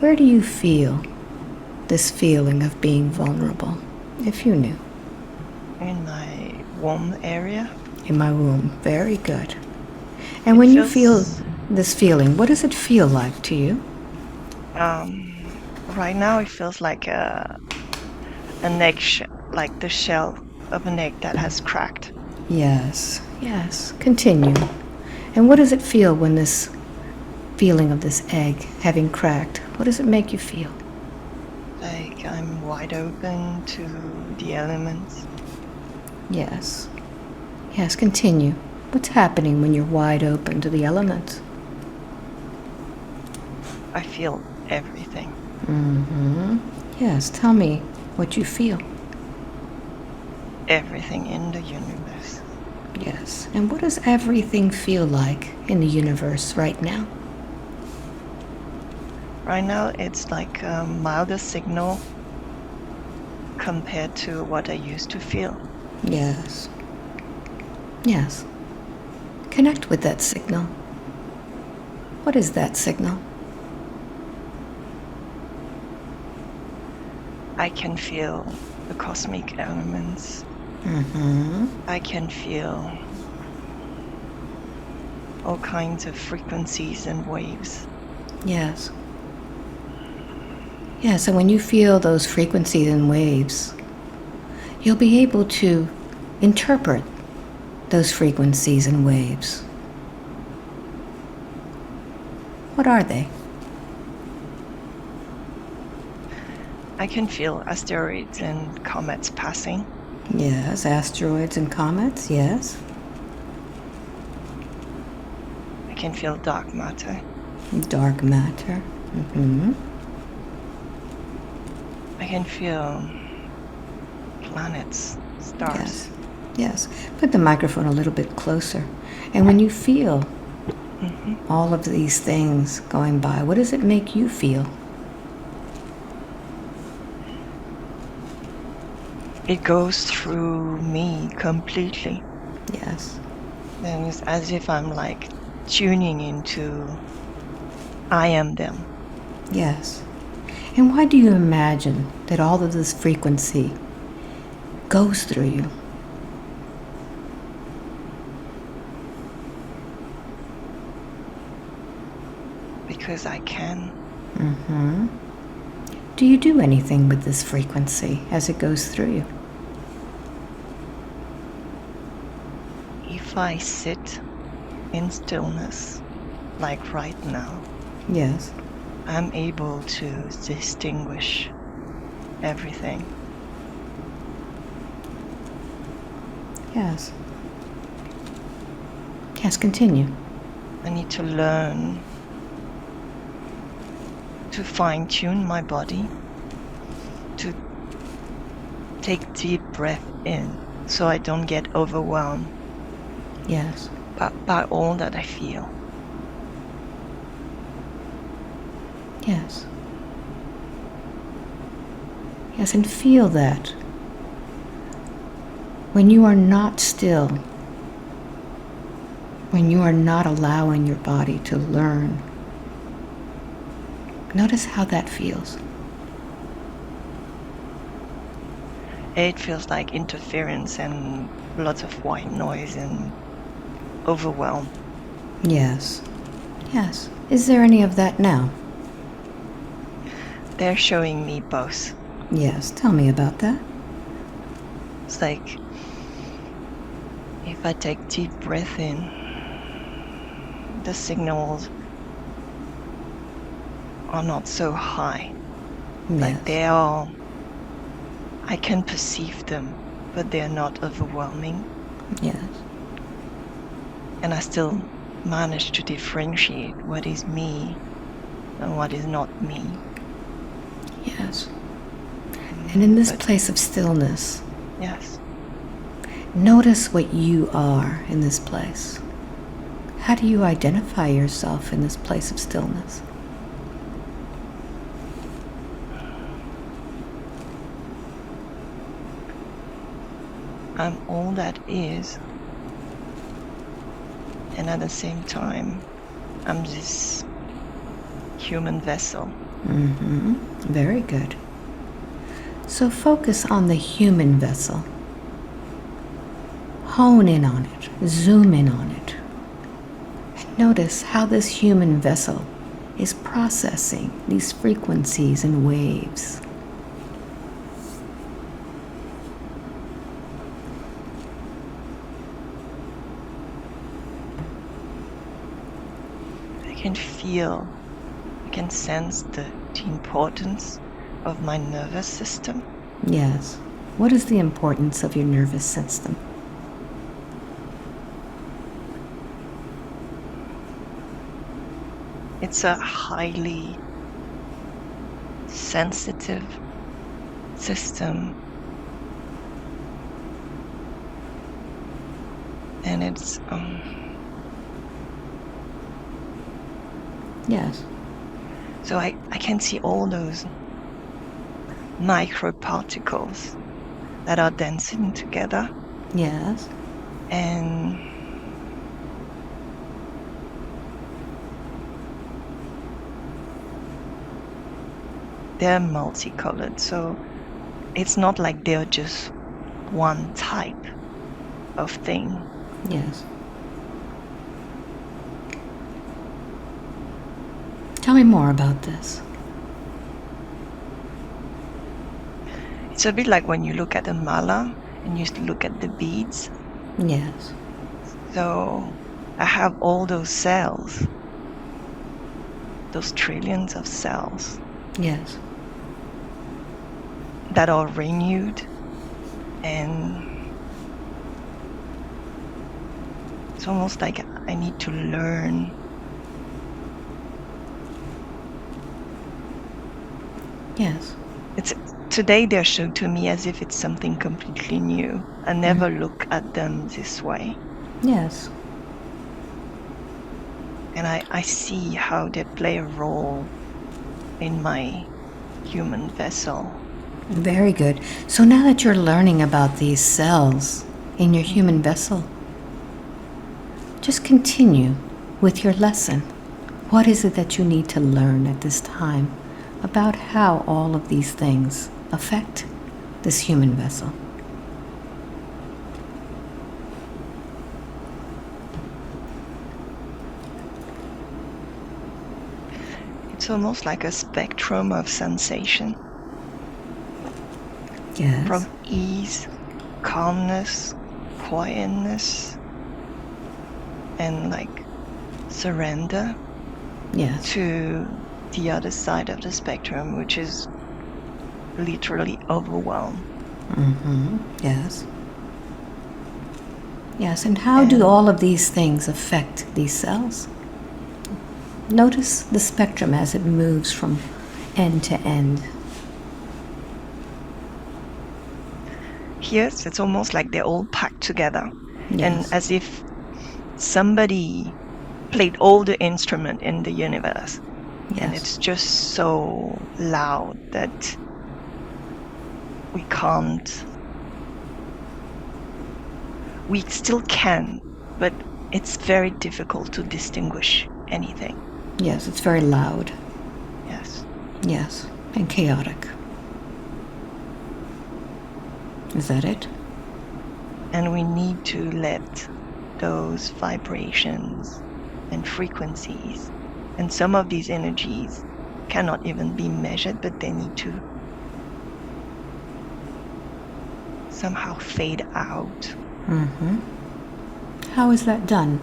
Where do you feel this feeling of being vulnerable, if you knew? In my womb area. In my womb. Very good. And when you feel this feeling, what does it feel like to you? Right now it feels like an egg, like the shell of an egg that has cracked. Yes, yes. Continue. And what does it feel when this feeling of this egg having cracked, what does it make you feel? Like I'm wide open to the elements. Yes. Yes, continue. What's happening when you're wide open to the elements? I feel everything. Mm-hmm. Yes, tell me what you feel. Everything in the universe. Yes. And what does everything feel like in the universe right now? Right now it's like a milder signal compared to what I used to feel. Yes. Yes. Connect with that signal. What is that signal? I can feel the cosmic elements. Mm-hmm. I can feel all kinds of frequencies and waves. Yes. Yes, and when you feel those frequencies and waves, you'll be able to interpret those frequencies and waves. What are they? I can feel asteroids and comets passing. Yes, asteroids and comets, yes. I can feel dark matter. Dark matter. Mm-hmm. I can feel planets, stars. Yes. Yes. Put the microphone a little bit closer. And when you feel all of these things going by, what does it make you feel? It goes through me completely. Yes. And it's as if I'm like tuning into I am them. Yes. And why do you imagine that all of this frequency goes through you? Because I can. Mm-hmm. Do you do anything with this frequency as it goes through you? If I sit in stillness, like right now, Yes. I'm able to distinguish everything. Yes. Yes, continue. I need to learn to fine-tune my body, to take deep breath in so I don't get overwhelmed Yes. by all that I feel. Yes. Yes, and feel that when you are not still, when you are not allowing your body to learn, notice how that feels. It feels like interference and lots of white noise and overwhelm. Yes. Yes. Is there any of that now? They're showing me both. Yes. Tell me about that. It's like if I take deep breath in, the signals are not so high. Yes. Like they are, I can perceive them, but they're not overwhelming. Yes. And I still manage to differentiate what is me and what is not me. Yes. And in this place of stillness, yes, notice what you are in this place. How do you identify yourself in this place of stillness? I'm all that is, and at the same time, I'm this human vessel. Very good. So focus on the human vessel. Hone in on it. Zoom in on it. And notice how this human vessel is processing these frequencies and waves. I can feel, I can sense the importance of my nervous system. Yes. What is the importance of your nervous system? It's a highly sensitive system. And it's Yes. so I can see all those microparticles that are dancing together, Yes. and they're multicolored, so it's not like they're just one type of thing. Yes. Tell me more about this. It's a bit like when you look at a mala and you look at the beads. Yes. So I have all those cells, those trillions of cells Yes. that are renewed, and it's almost like I need to learn. Yes. Today they're shown to me as if it's something completely new. I never look at them this way. Yes. And I see how they play a role in my human vessel. Very good. So now that you're learning about these cells in your human vessel, just continue with your lesson. What is it that you need to learn at this time about how all of these things affect this human vessel? It's almost like a spectrum of sensation. Yes. From ease, calmness, quietness, and like surrender, Yes. to the other side of the spectrum, which is literally overwhelm. Yes. Yes, and how do all of these things affect these cells? Notice the spectrum as it moves from end to end. Here, it's almost like they're all packed together, Yes. and as if somebody played all the instrument in the universe. And Yes. it's just so loud that we can't. We still can, but it's very difficult to distinguish anything. Yes, it's very loud. Yes. Yes, and chaotic. Is that it? And we need to let those vibrations and frequencies, and some of these energies cannot even be measured, but they need to somehow fade out. How is that done?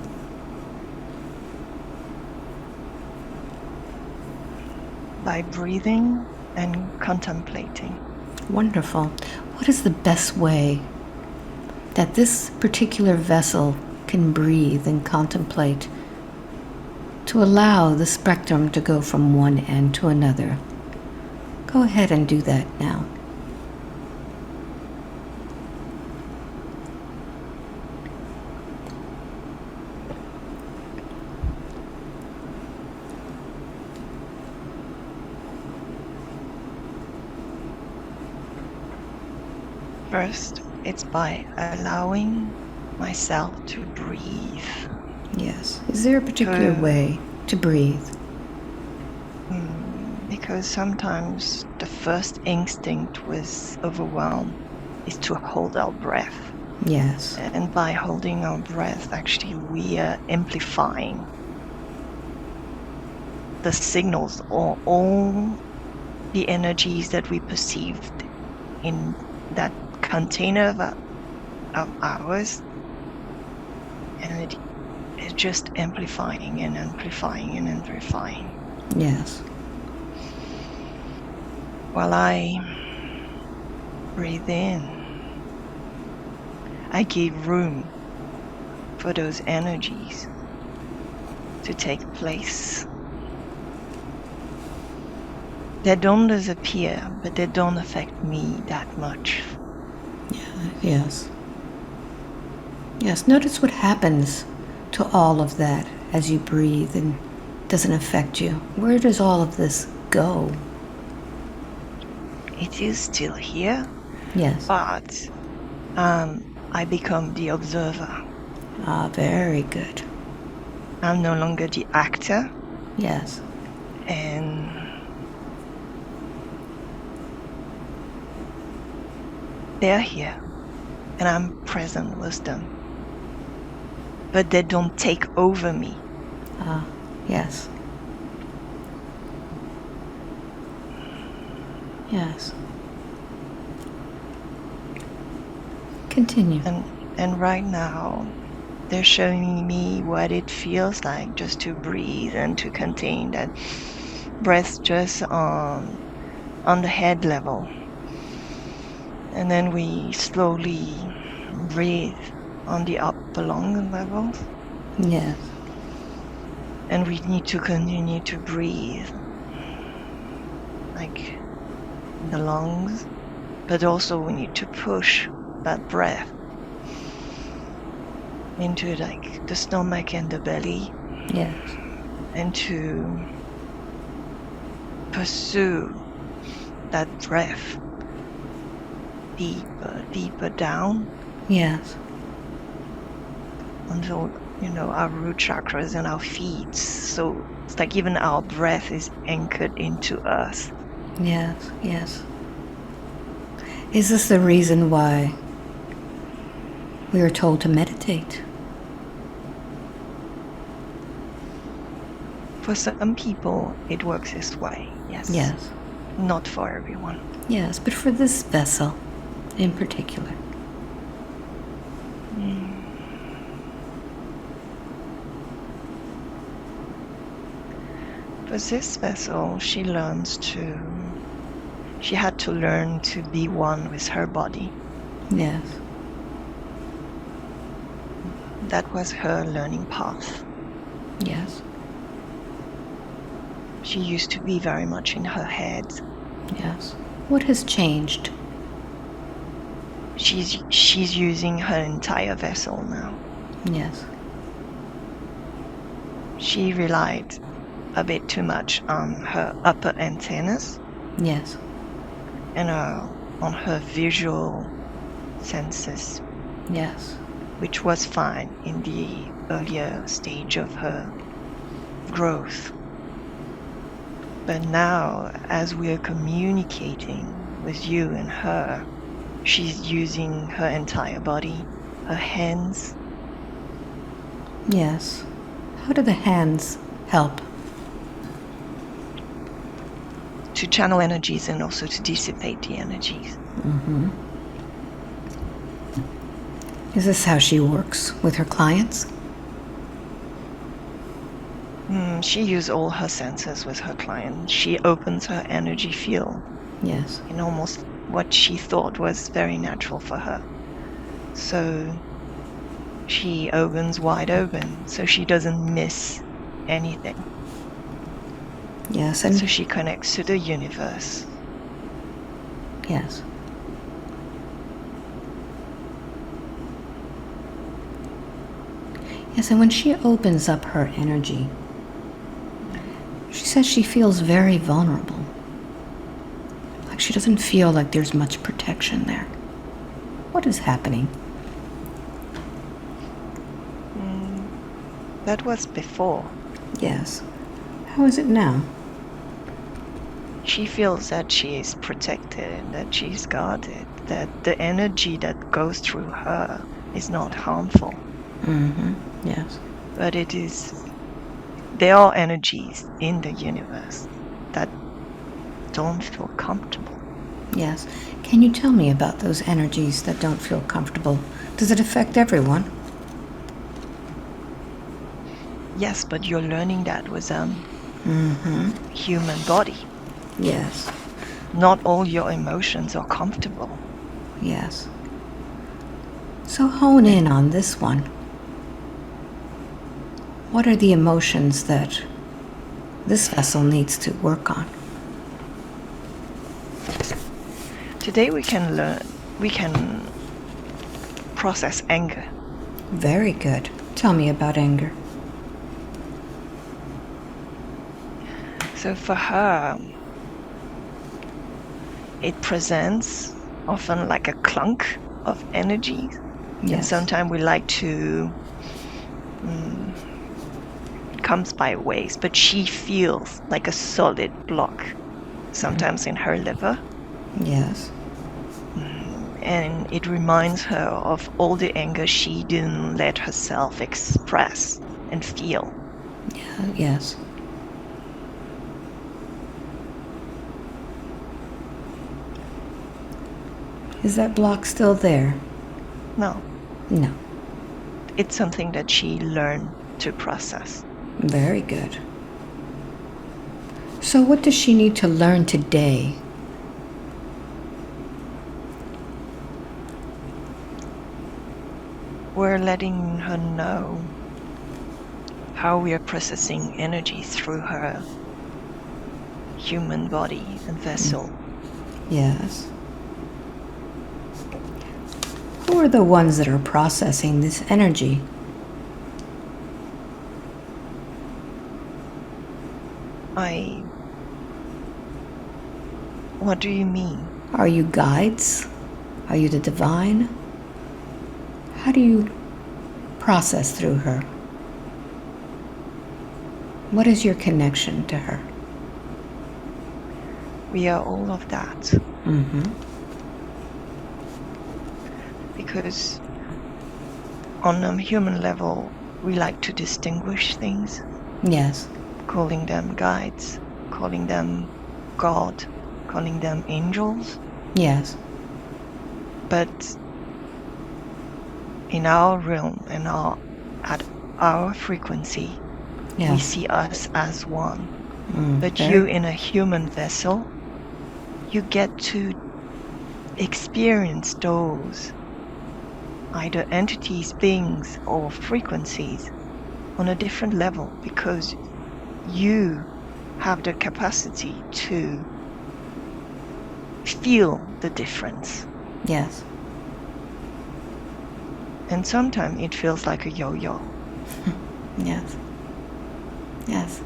By breathing and contemplating. Wonderful. What is the best way that this particular vessel can breathe and contemplate to allow the spectrum to go from one end to another? Go ahead and do that now. First, it's by allowing myself to breathe. Yes. Is there a particular way to breathe? Because sometimes the first instinct with overwhelm is to hold our breath. Yes. And by holding our breath, actually, we are amplifying the signals or all the energies that we perceived in that container of ours. And it is just amplifying and amplifying and amplifying. Yes. While I breathe in, I give room for those energies to take place. They don't disappear, but they don't affect me that much. Yes. Yes. Notice what happens to all of that as you breathe and doesn't affect you. Where does all of this go? It is still here, Yes. but I become the observer. Ah, very good. I'm no longer the actor, Yes. and they're here, and I'm present with them. But they don't take over me. Ah, yes. Yes. Continue. And right now, they're showing me what it feels like just to breathe and to contain that breath just on the head level. And then we slowly breathe on the upper lung level. Yes. And we need to continue to breathe, like in the lungs, but also we need to push that breath into like the stomach and the belly. Yes. And to pursue that breath deeper down. Yes. Until, our root chakras and our feet. So it's like even our breath is anchored into us. Yes. Yes. Is this the reason why we are told to meditate? For some people, it works this way, yes. Yes. Not for everyone. Yes, but for this vessel in particular. For this vessel, she had to learn to be one with her body. Yes. That was her learning path. Yes. She used to be very much in her head. Yes. What has changed? She's using her entire vessel now. Yes. She relied a bit too much on her upper antennas. Yes. And on her visual senses. Yes. Which was fine in the earlier stage of her growth. But now, as we are communicating with you and her, she's using her entire body, her hands. Yes. How do the hands help? To channel energies and also to dissipate the energies. Mm-hmm. Is this how she works with her clients? She uses all her senses with her clients. She opens her energy field. Yes. In almost what she thought was very natural for her. So she opens wide open, so she doesn't miss anything. Yes, and so she connects to the universe. Yes. Yes, and when she opens up her energy, she says she feels very vulnerable. Like she doesn't feel like there's much protection there. What is happening? That was before. Yes. How is it now? she feels that she is protected, that she's guarded, that the energy that goes through her is not harmful. Yes. But there are energies in the universe that don't feel comfortable. Yes. Can you tell me about those energies that don't feel comfortable? Does it affect everyone? Yes, but you're learning that with human body. Yes. Not all your emotions are comfortable. Yes. So hone in on this one. What are the emotions that this vessel needs to work on? Today we can process anger. Very good. Tell me about anger. So for her, it presents often like a clunk of energy. Yes. And sometimes we like to, it comes by waves, but she feels like a solid block, sometimes in her liver. Yes. And it reminds her of all the anger she didn't let herself express and feel. Yes. Is that block still there? No, No. it's something that she learned to process. Very good. So what does she need to learn today? We're letting her know how we are processing energy through her human body and vessel. Yes. Who are the ones that are processing this energy? What do you mean? Are you guides? Are you the divine? How do you process through her? What is your connection to her? We are all of that. Because on a human level, we like to distinguish things. Yes. Calling them guides, calling them God, calling them angels. Yes. But in our realm and at our frequency, Yes. we see us as one. But very- you in a human vessel, you get to experience those either entities, beings, or frequencies on a different level because you have the capacity to feel the difference. Yes. And sometimes it feels like a yo-yo. Yes. Yes.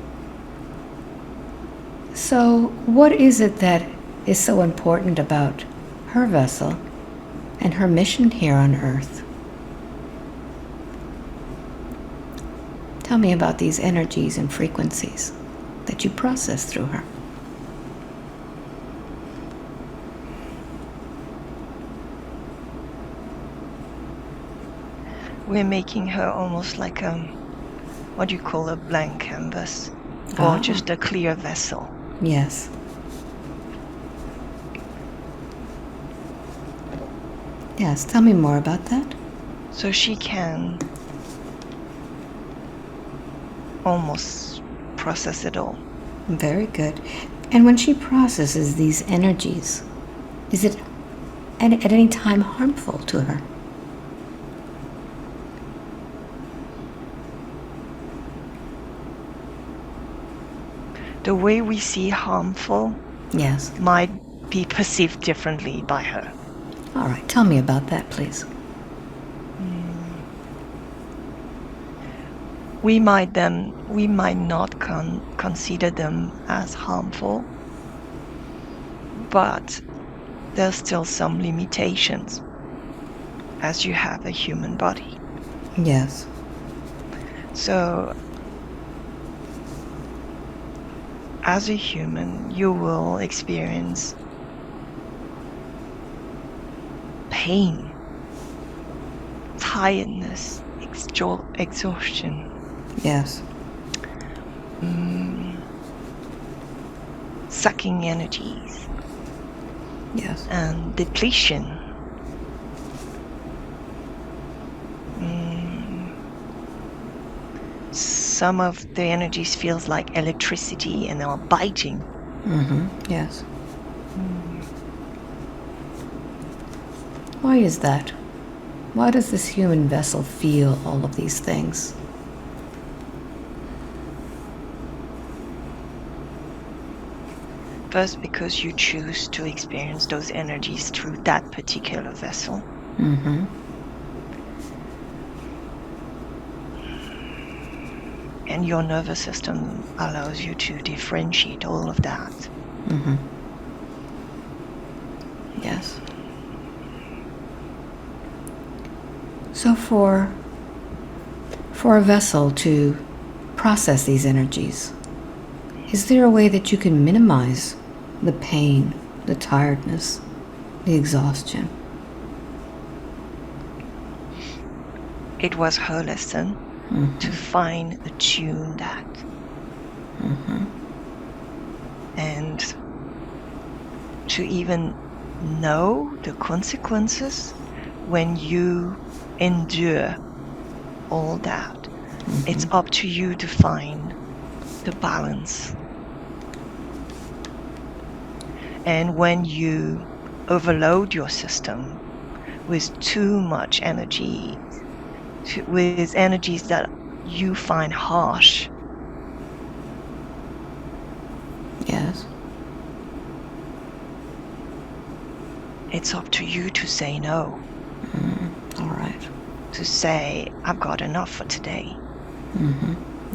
So, what is it that is so important about her vessel and her mission here on Earth? Tell me about these energies and frequencies that you process through her. We're making her almost like what do you call a blank canvas, or just a clear vessel. Yes. Yes, tell me more about that. So she can almost process it all. Very good. And when she processes these energies, is it at any time harmful to her? The way we see harmful Yes. might be perceived differently by her. All right, tell me about that, please. We might not consider them as harmful, but there's still some limitations as you have a human body. Yes. So as a human, you will experience pain, tiredness, exhaustion, Yes. sucking energies, Yes. and depletion. Some of the energies feels like electricity and are biting. Yes. Why is that? Why does this human vessel feel all of these things? First, because you choose to experience those energies through that particular vessel. And your nervous system allows you to differentiate all of that. Yes. So for a vessel to process these energies, is there a way that you can minimize the pain, the tiredness, the exhaustion? It was her lesson to find, attune that. And to even know the consequences when you endure all that. It's up to you to find the balance. And when you overload your system with too much energy, with energies that you find harsh, Yes. it's up to you to say no. All right. To say, I've got enough for today.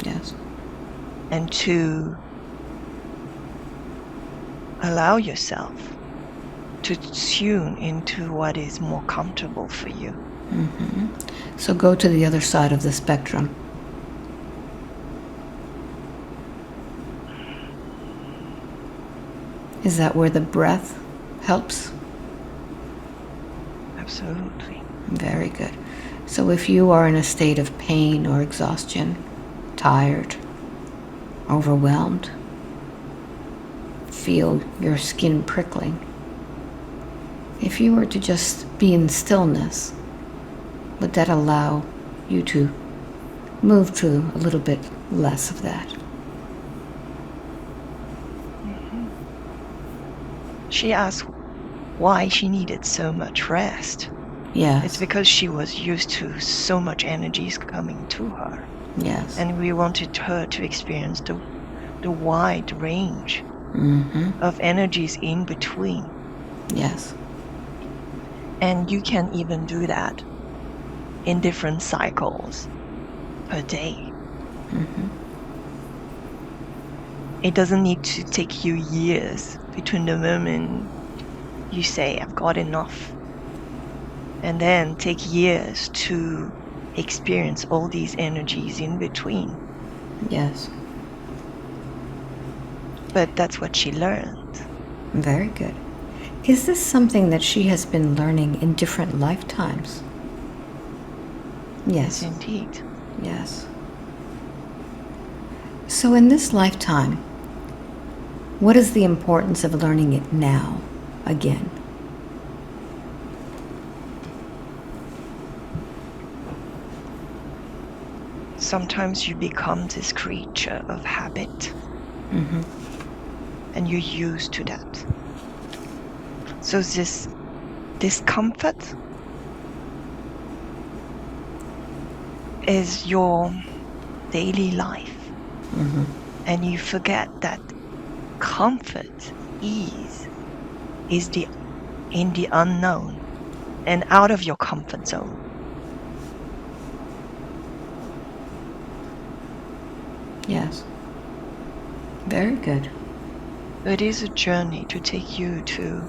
Yes. And to allow yourself to tune into what is more comfortable for you. So go to the other side of the spectrum. Is that where the breath helps? Absolutely. Very good. So if you are in a state of pain or exhaustion, tired, overwhelmed, feel your skin prickling, if you were to just be in stillness, would that allow you to move to a little bit less of that? She asked why she needed so much rest. Yes. It's because she was used to so much energies coming to her. Yes. And we wanted her to experience the wide range of energies in between. Yes. And you can even do that in different cycles per day. It doesn't need to take you years between the moment you say, I've got enough, and then take years to experience all these energies in between. Yes. But that's what she learned. Very good. Is this something that she has been learning in different lifetimes? Yes. Indeed. Yes. So in this lifetime, what is the importance of learning it now, again? Sometimes you become this creature of habit. And you're used to that. So this discomfort is your daily life. And you forget that comfort, ease, is in the unknown and out of your comfort zone. Yes. Very good. It is a journey to take you to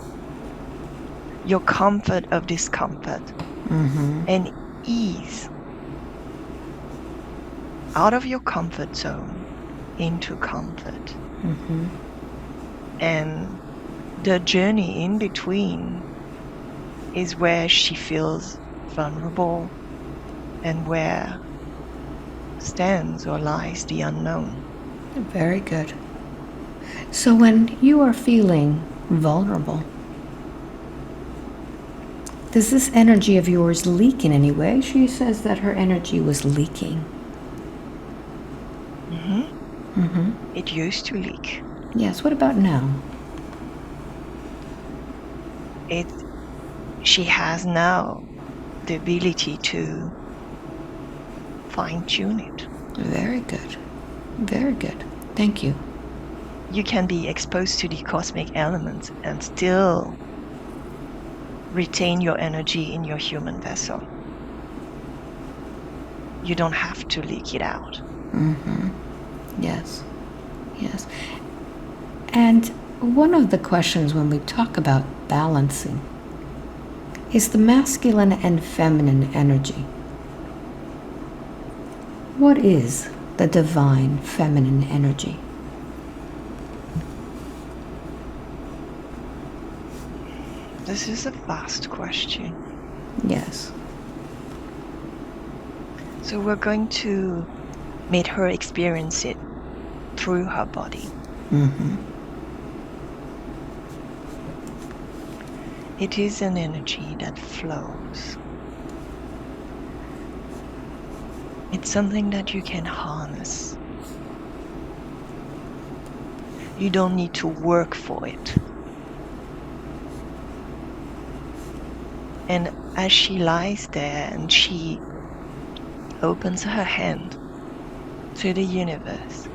your comfort of discomfort and ease out of your comfort zone into comfort. Mm-hmm. And the journey in between is where she feels vulnerable and where stands or lies the unknown. Very good. So when you are feeling vulnerable, does this energy of yours leak in any way? She says that her energy was leaking. It used to leak. Yes, what about now? She has now the ability to fine-tune it. Very good. Very good. Thank you. You can be exposed to the cosmic elements and still retain your energy in your human vessel. You don't have to leak it out. Yes. Yes. And one of the questions when we talk about balancing is the masculine and feminine energy. What is the divine feminine energy? This is a vast question. Yes. So we're going to make her experience it through her body. It is an energy that flows. It's something that you can harness. You don't need to work for it. And as she lies there and she opens her hand to the universe,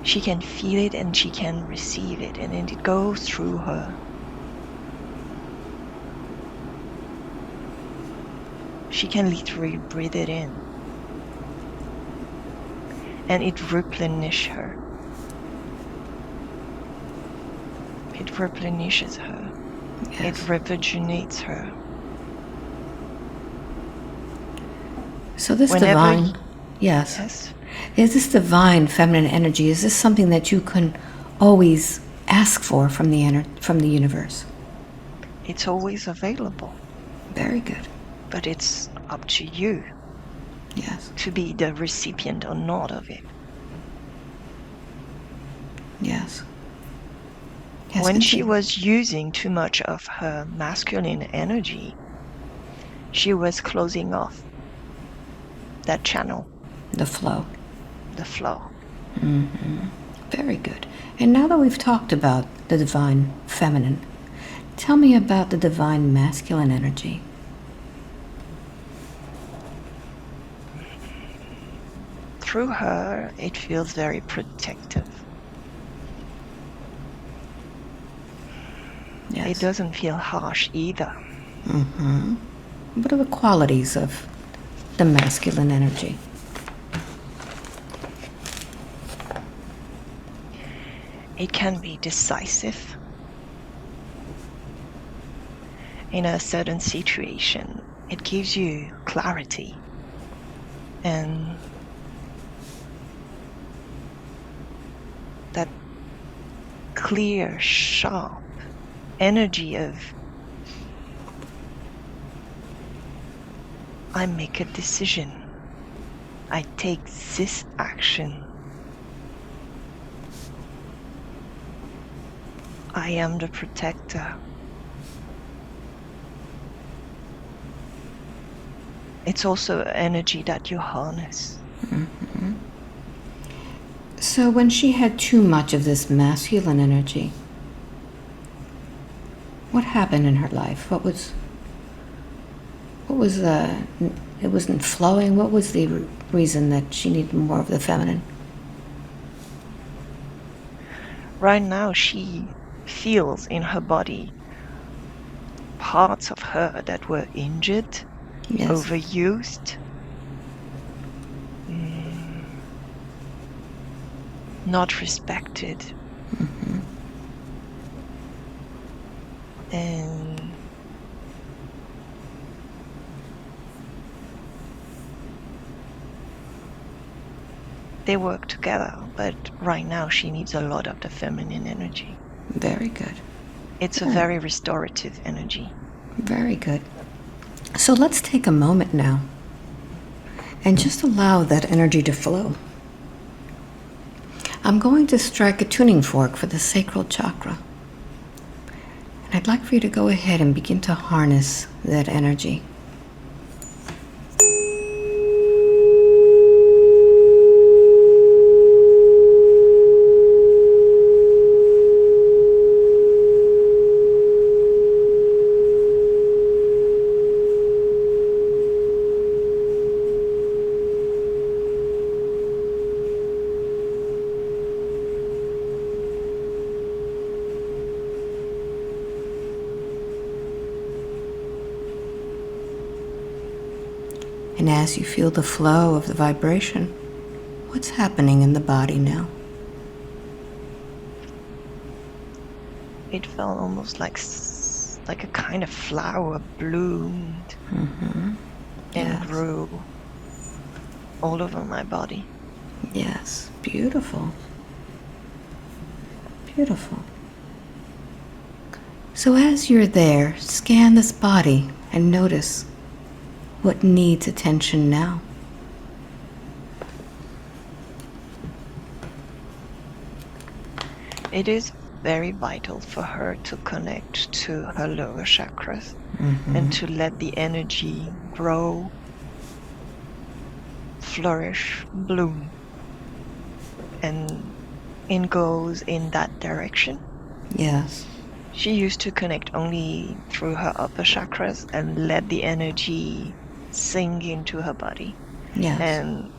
she can feel it and she can receive it, and it goes through her. She can literally breathe it in, and it replenishes her. It replenishes her. Yes. It rejuvenates her. So this Whenever divine, yes. Is this divine feminine energy? Is this something that you can always ask for from the universe? It's always available. Very good. But it's up to you. Yes. To be the recipient or not of it. Yes. Yes. When she was using too much of her masculine energy, she was closing off that channel. The flow. The flow. Very good. And now that we've talked about the divine feminine, tell me about the divine masculine energy. Through her, it feels very protective. Yes. It doesn't feel harsh either. What are the qualities of the masculine energy? It can be decisive. In a certain situation, it gives you clarity and that clear, sharp energy of I make a decision. I take this action. I am the protector. It's also energy that you harness. So when she had too much of this masculine energy, what happened in her life? What was it wasn't flowing? What was the reason that she needed more of the feminine? Right now, she feels in her body parts of her that were injured, Yes. overused, not respected. And they work together, but right now she needs a lot of the feminine energy. Very good. It's a very restorative energy. Very good. So let's take a moment now and just allow that energy to flow. I'm going to strike a tuning fork for the Sacral Chakra. And I'd like for you to go ahead and begin to harness that energy. And as you feel the flow of the vibration, what's happening in the body now? It felt almost like a kind of flower bloomed and grew all over my body. Yes, beautiful. Beautiful. So as you're there, scan this body and notice what needs attention now. It is very vital for her to connect to her lower chakras and to let the energy grow, flourish, bloom, and it goes in that direction. Yes. She used to connect only through her upper chakras and let the energy sink into her body. Yes. And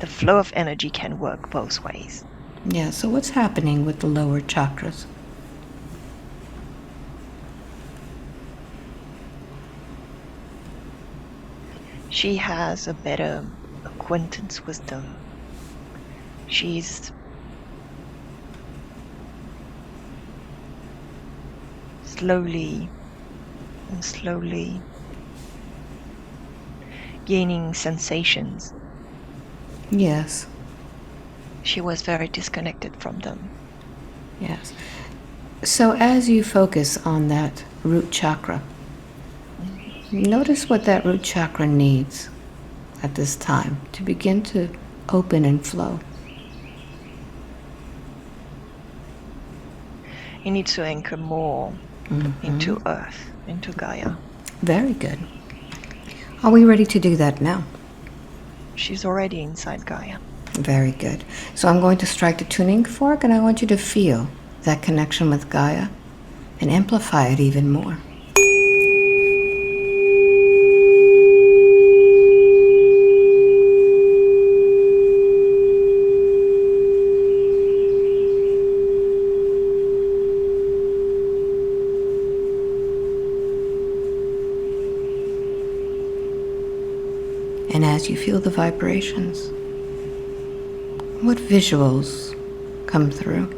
the flow of energy can work both ways. Yeah, so what's happening with the lower chakras? She has a better acquaintance with them. She's slowly gaining sensations. Yes. She was very disconnected from them. Yes. So as you focus on that root chakra, notice what that root chakra needs at this time to begin to open and flow. You need to anchor more into Earth, into Gaia. Very good. Are we ready to do that now? She's already inside Gaia. Very good. So I'm going to strike the tuning fork and I want you to feel that connection with Gaia and amplify it even more. And as you feel the vibrations, what visuals come through?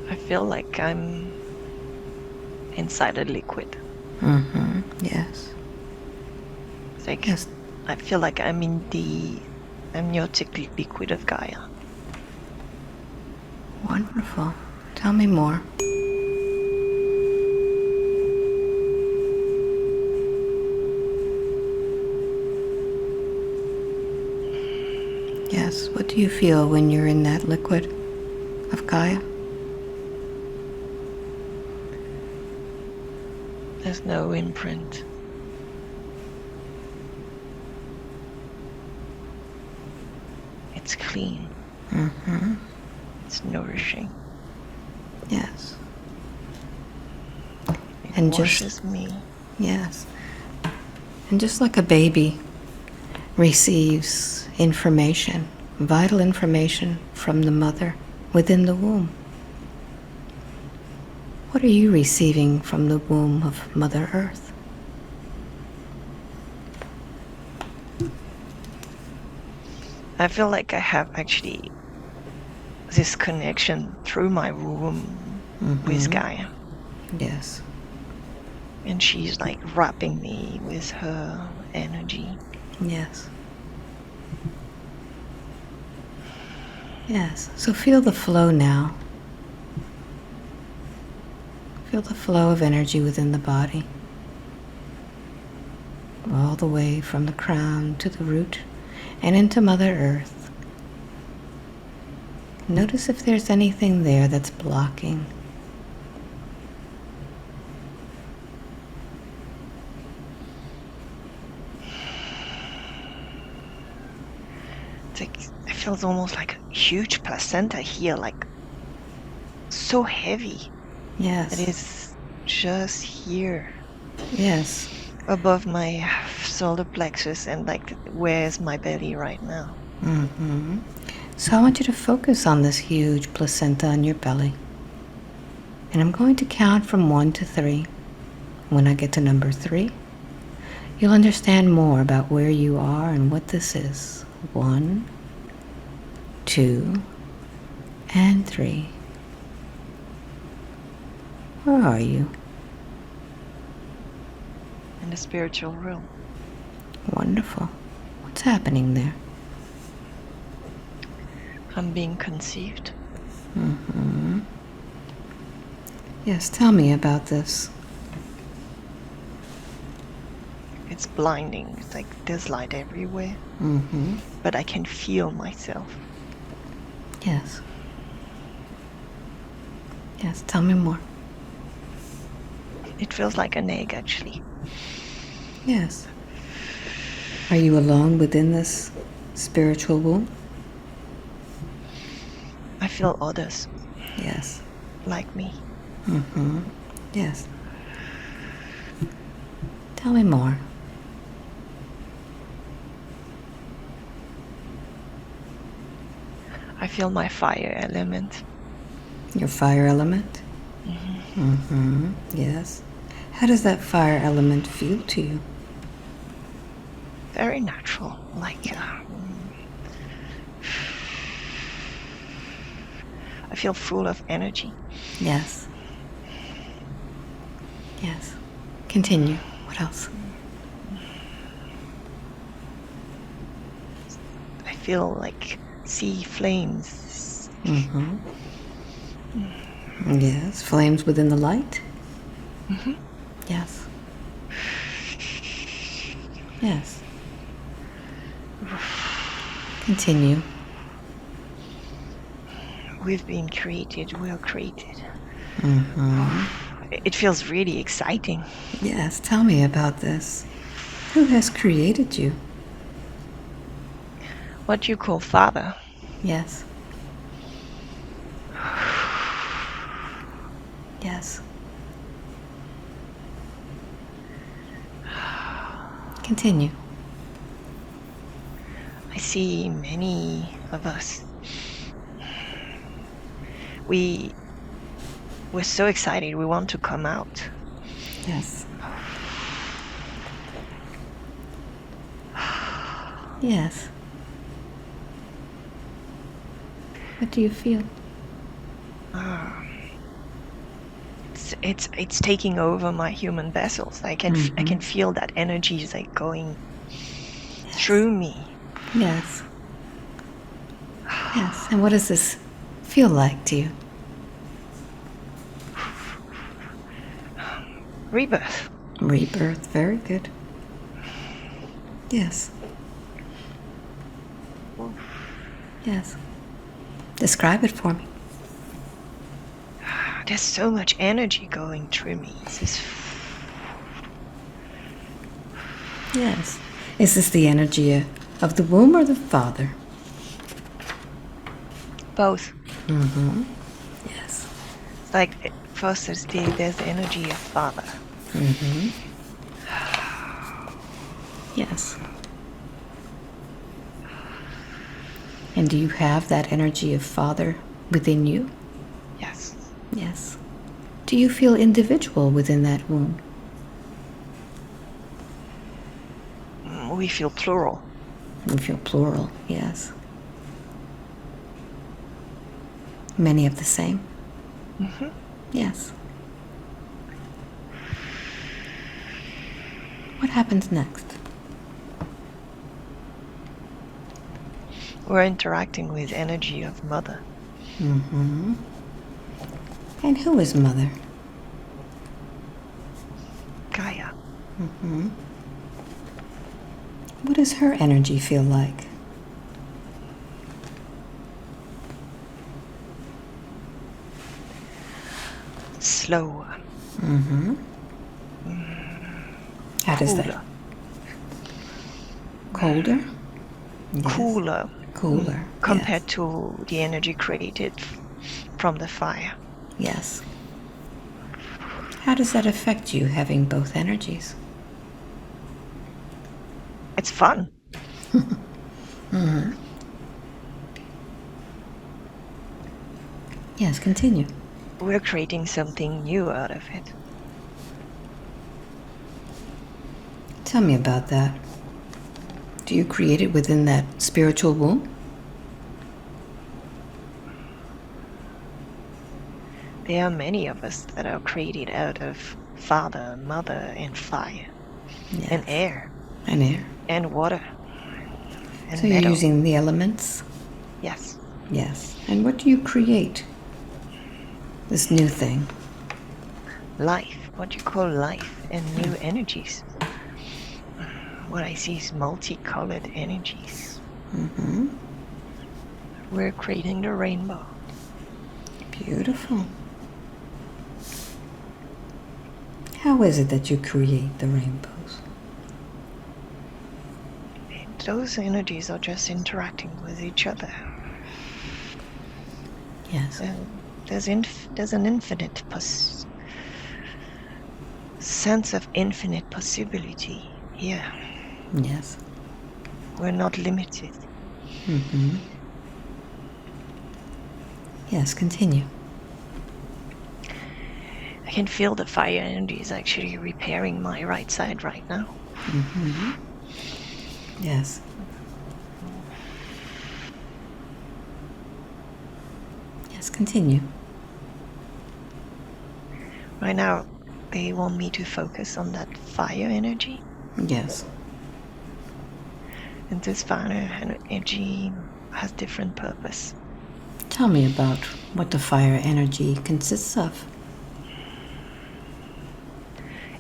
I feel like I'm inside a liquid. Yes. It's like Yes. I feel like I'm in the amniotic liquid of Gaia. Wonderful. Tell me more. Yes. What do you feel when you're in that liquid of Gaia? There's no imprint. It's clean. It's nourishing. Yes. It And washes me. Yes. And just like a baby receives information, vital information from the mother within the womb, what are you receiving from the womb of Mother Earth? I feel like I have actually this connection through my womb with Gaia. Yes. And she's like wrapping me with her energy. Yes. Yes, so feel the flow now. Feel the flow of energy within the body, all the way from the crown to the root and into Mother Earth. Notice if there's anything there that's blocking. It's like, it feels almost like a huge placenta here, like so heavy. Yes. It is just here Yes. above my solar plexus and like where's my belly right now. Mm-hmm. So I want you to focus on this huge placenta on your belly. And I'm going to count from 1 to 3. When I get to number 3, you'll understand more about where you are and what this is. 1, 2, and 3. Where are you? In the spiritual realm. Wonderful. What's happening there? I'm being conceived. Mm-hmm. Yes, tell me about this. It's blinding. It's like there's light everywhere. Mm-hmm. But I can feel myself. Yes. Yes, tell me more. It feels like an egg, actually. Yes. Are you alone within this spiritual womb? I feel others Yes. like me. Mm-hmm. Yes. Tell me more. I feel my fire element. Your fire element? Mm-hmm. Mm-hmm. Yes. How does that fire element feel to you? Very natural. Like, I feel full of energy. Yes. Yes. Continue. What else? I feel like sea flames. Mm-hmm. Yes. Flames within the light? Mm-hmm. Yes. Yes. Continue. We've been created. We are created. Mm-hmm. It feels really exciting. Yes. Tell me about this. Who has created you? What you call father. Yes. Yes. Continue. I see many of us. We're so excited. We want to come out. Yes. Yes. What do you feel? It's taking over my human vessels. I can feel that energy is like going through me. Yes. Yes. And what does this feel like to you? Rebirth. Rebirth. Very good. Yes. Yes. Describe it for me. There's so much energy going through me. It's just... Yes. Is this the energy of the womb or the father? both. Mm-hmm. Yes. It's like first there's the energy of father. Mm-hmm. Yes. And do you have that energy of father within you? Yes. Yes. Do you feel individual within that womb? We feel plural. You feel plural, yes. Many of the same? Mm-hmm. Yes. What happens next? We're interacting with energy of mother. Mm-hmm. And who is mother? Gaia. Mm-hmm. What does her energy feel like? Slower. Mm-hmm. How does that? Cooler. Colder? Yes. Cooler. Cooler. Compared to the energy created from the fire. Yes. How does that affect you, having both energies? It's fun. Mm-hmm. Yes, continue. We're creating something new out of it. Tell me about that. Do you create it within that spiritual womb? There are many of us that are created out of father, mother, and fire, Yes. and air, And air. and water, and So metal. you're using the elements? Yes. Yes. And what do you create? This new thing? Life, what you call life, and new energies. What I see is multicolored energies. Mm-hmm. We're creating the rainbow. Beautiful. How is it that you create the rainbows? Those energies are just interacting with each other. Yes. There's an infinite sense of infinite possibility here. Yes. We're not limited. Mm-hmm. Yes, continue. I can feel the fire energy is actually repairing my right side right now. Mm-hmm. Yes. Yes, continue. Right now, they want me to focus on that fire energy. Yes. And this fire energy has different purpose. Tell me about what the fire energy consists of.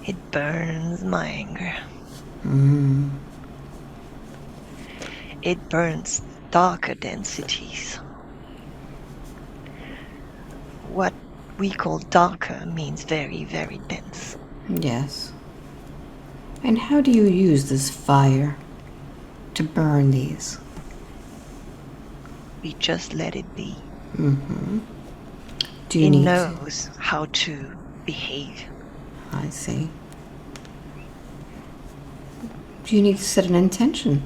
It burns my anger. Mm. It burns darker densities. What we call darker means very, very dense. Yes. And how do you use this fire to burn these? We just let it be. Mm-hmm. Do you It need knows how to behave. I see. Do you need to set an intention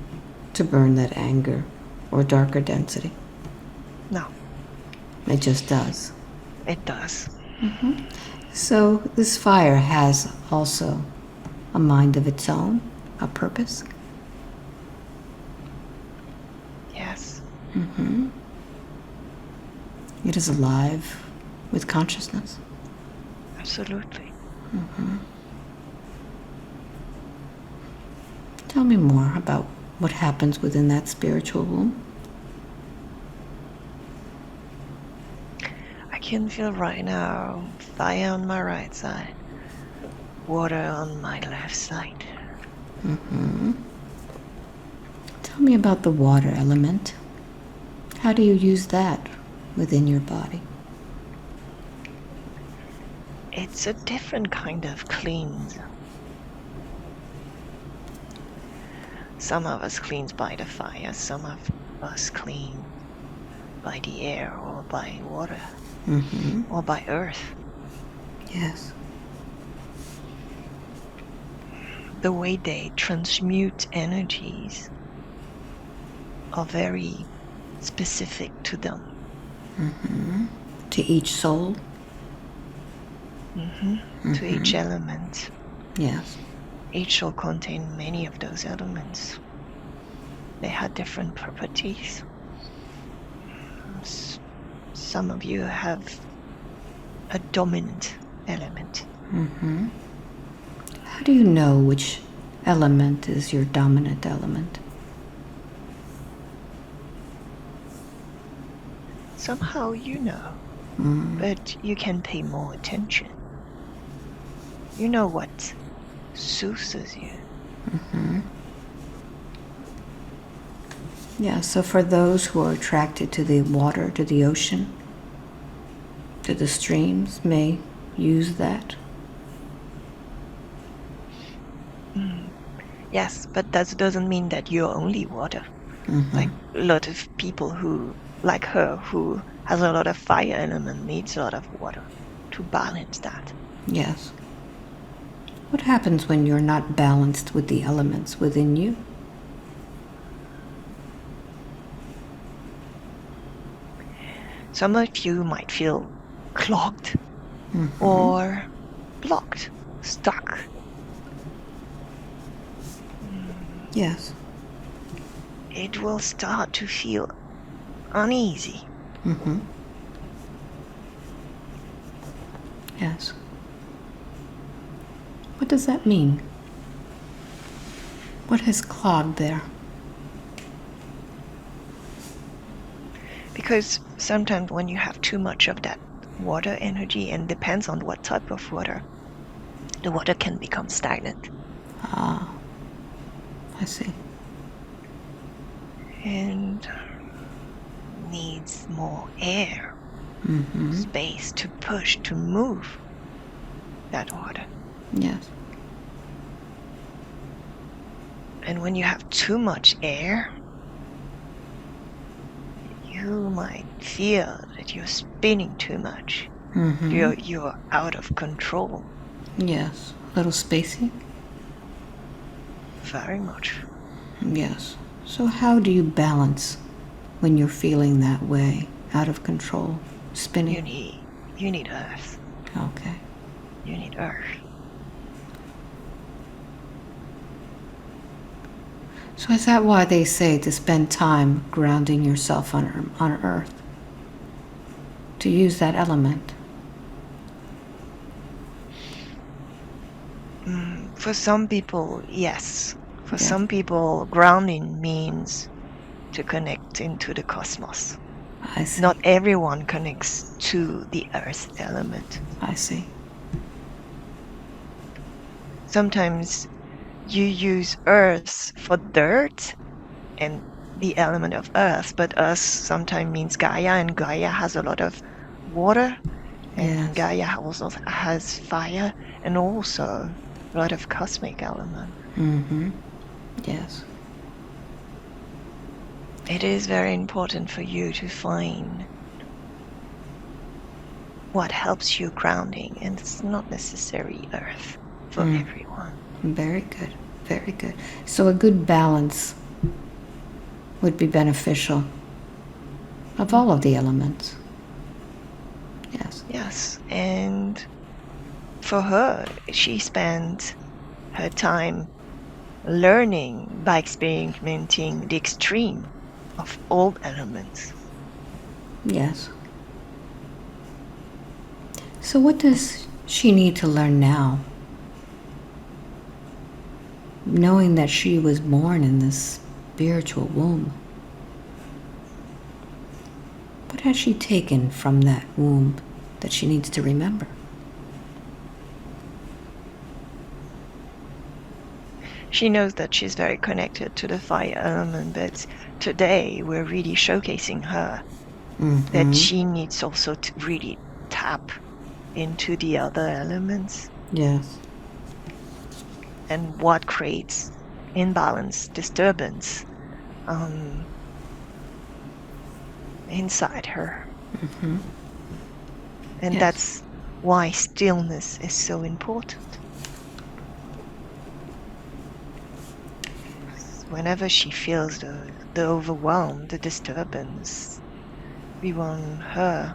to burn that anger or darker density? No, It just does. it does. Mm-hmm. So this fire has also a mind of its own, a purpose? Yes. Mm-hmm. It is alive with consciousness. Absolutely. Mm-hmm. Tell me more about what happens within that spiritual womb. I can feel right now fire on my right side, water on my left side. Mm-hmm. Tell me about the water element. How do you use that within your body? It's a different kind of cleanse. Some of us cleanse by the fire, some of us clean by the air or by water. Mm-hmm. Or by earth. Yes. The way they transmute energies are very specific to them. Mm-hmm. To each soul? Mm-hmm. Mm-hmm. To each element. Yes. Each will contain many of those elements. They have different properties. Some of you have a dominant element. Mm-hmm. How do you know which element is your dominant element? somehow you know, but you can pay more attention. You know what soothes you. Yeah, so for those who are attracted to the water, to the ocean, to the streams, may use that. Yes, but that doesn't mean that you're only water. Like a lot of people who, like her, who has a lot of fire element, needs a lot of water to balance that. Yes. What happens when you're not balanced with the elements within you? Some of you might feel clogged or blocked, stuck. Yes. It will start to feel uneasy. Yes. What does that mean? What has clogged there? Because sometimes when you have too much of that water energy, and depends on what type of water, the water can become stagnant. Ah, I see. And needs more air, space to push, to move that water. Yes. And when you have too much air, you might feel that you're spinning too much. You're out of control. Yes. A little spacey? Very much. Yes. So how do you balance when you're feeling that way, out of control, spinning? You need earth. Okay. You need earth. So is that why they say to spend time grounding yourself on earth? To use that element? For some people, yes. For Yes. some people, grounding means to connect into the cosmos. I see. Not everyone connects to the earth element. I see. Sometimes you use earth for dirt and the element of earth, but earth sometimes means Gaia, and Gaia has a lot of water, and Yes. Gaia also has fire, and also a lot of cosmic element. Yes. It is very important for you to find what helps you grounding, and it's not necessarily earth for everyone. Very good. Very good. So a good balance would be beneficial of all of the elements. Yes. Yes, and for her, she spent her time learning by experimenting the extreme of all elements. Yes. So what does she need to learn now? Knowing that she was born in this spiritual womb. What has she taken from that womb that she needs to remember? She knows that she's very connected to the fire element, but today we're really showcasing her that she needs also to really tap into the other elements. Yes. And what creates imbalance, disturbance inside her. And Yes. that's why stillness is so important. Whenever she feels the overwhelm, the disturbance, we want her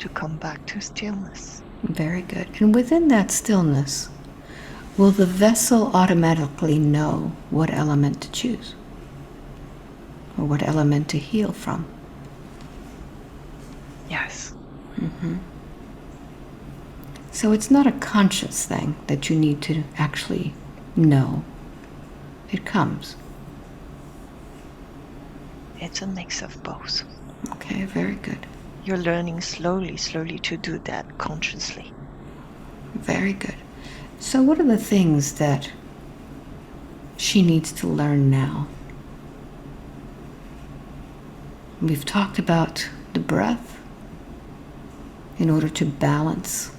to come back to stillness. Very good. And within that stillness, will the vessel automatically know what element to choose? Or what element to heal from? Yes. So it's not a conscious thing that you need to actually know. It comes. It's a mix of both. Okay, very good. you're learning slowly to do that consciously. Very good. So what are the things that she needs to learn now? We've talked about the breath in order to balance.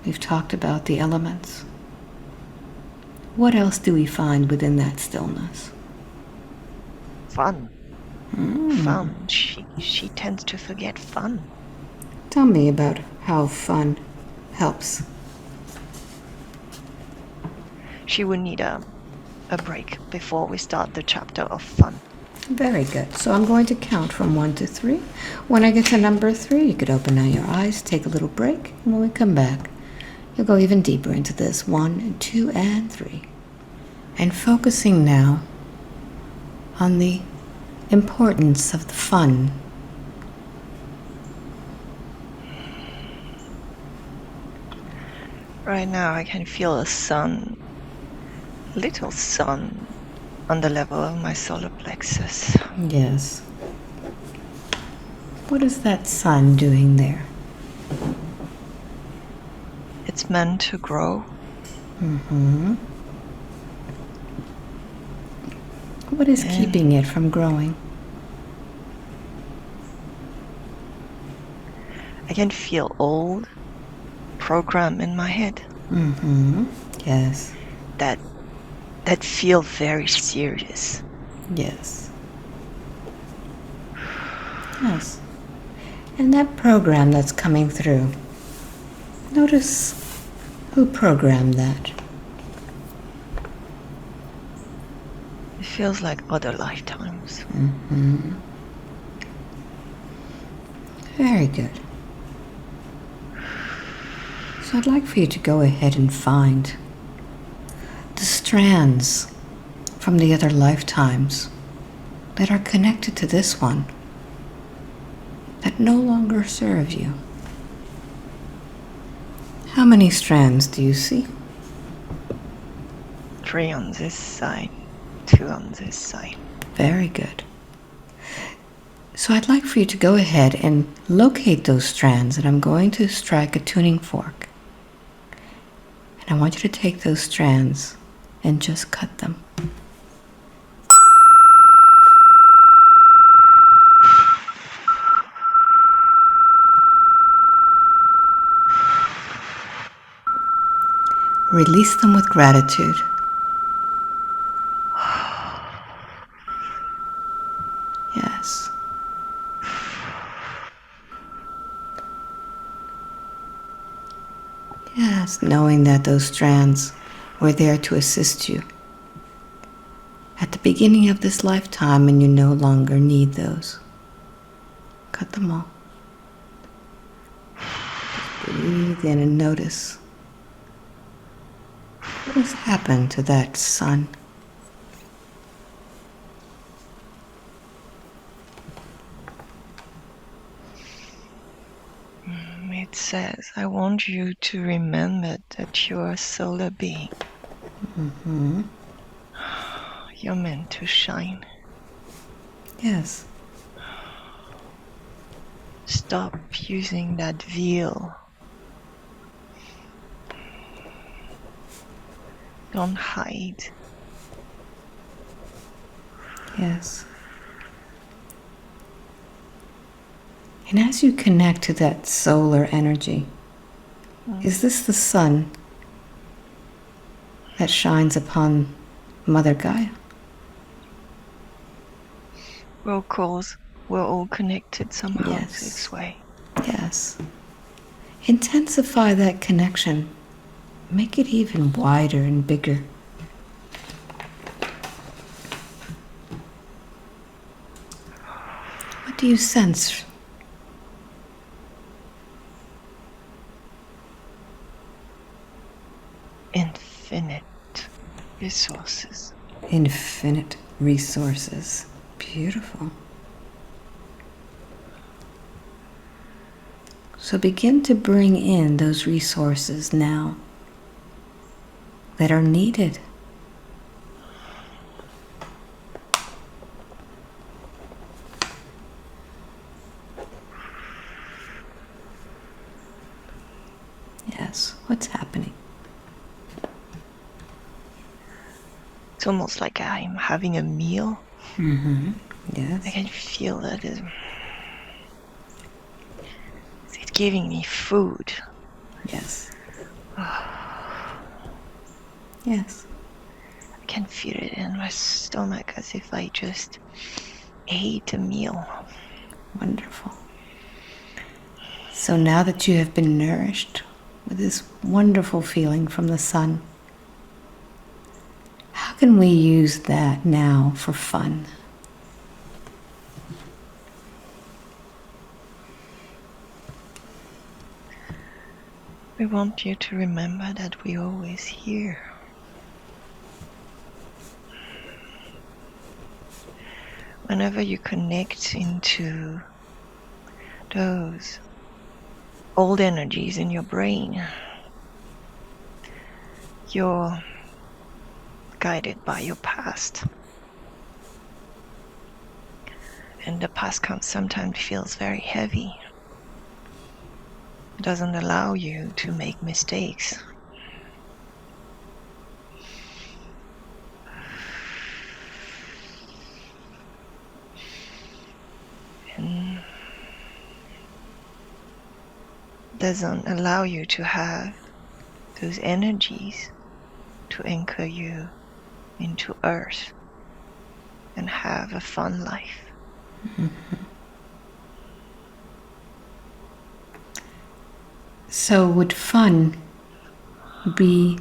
We've talked about the elements. What else do we find within that stillness? Fun. Fun. She tends to forget fun. Tell me about how fun helps. She would need a break before we start the chapter of fun. Very good. So I'm going to count from 1 to 3. When I get to number 3, you could open now your eyes, take a little break, and when we come back, you'll go even deeper into this. 1, 2, and 3. And focusing now on the importance of the fun. Right now I can feel a little sun on the level of my solar plexus. Yes. What is that sun doing there? It's meant to grow. What is keeping it from growing? I can feel old program in my head. Yes. That feel very serious. Yes. Yes. And that program that's coming through, notice who programmed that. It feels like other lifetimes. Very good. So I'd like for you to go ahead and find the strands from the other lifetimes that are connected to this one that no longer serve you. How many strands do you see? 3 on this side, 2 on this side. Very good. So I'd like for you to go ahead and locate those strands, and I'm going to strike a tuning fork. And I want you to take those strands and just cut them. Release them with gratitude. Yes. Yes, knowing that those strands were there to assist you at the beginning of this lifetime, and you no longer need those. Cut them all. Just breathe in and notice what has happened to that sun. It says, I want you to remember that you're a solar being. You're meant to shine. Yes. Stop using that veil. Don't hide. Yes. And as you connect to that solar energy, is this the sun that shines upon Mother Gaia? Well, of course, we're all connected somehow Yes. this way. Yes. Intensify that connection. Make it even wider and bigger. What do you sense? Infinite resources. Infinite resources. Beautiful. So begin to bring in those resources now that are needed. What's happening? It's almost like I'm having a meal. Yes. I can feel that it's giving me food. Yes. Yes. I can feel it in my stomach as if I just ate a meal. Wonderful. So now that you have been nourished with this wonderful feeling from the sun, how can we use that now for fun? We want you to remember that we're always here. Whenever you connect into those old energies in your brain, you're guided by your past. And the past sometimes feels very heavy. It doesn't allow you to make mistakes. And doesn't allow you to have those energies to anchor you into earth and have a fun life. So would fun be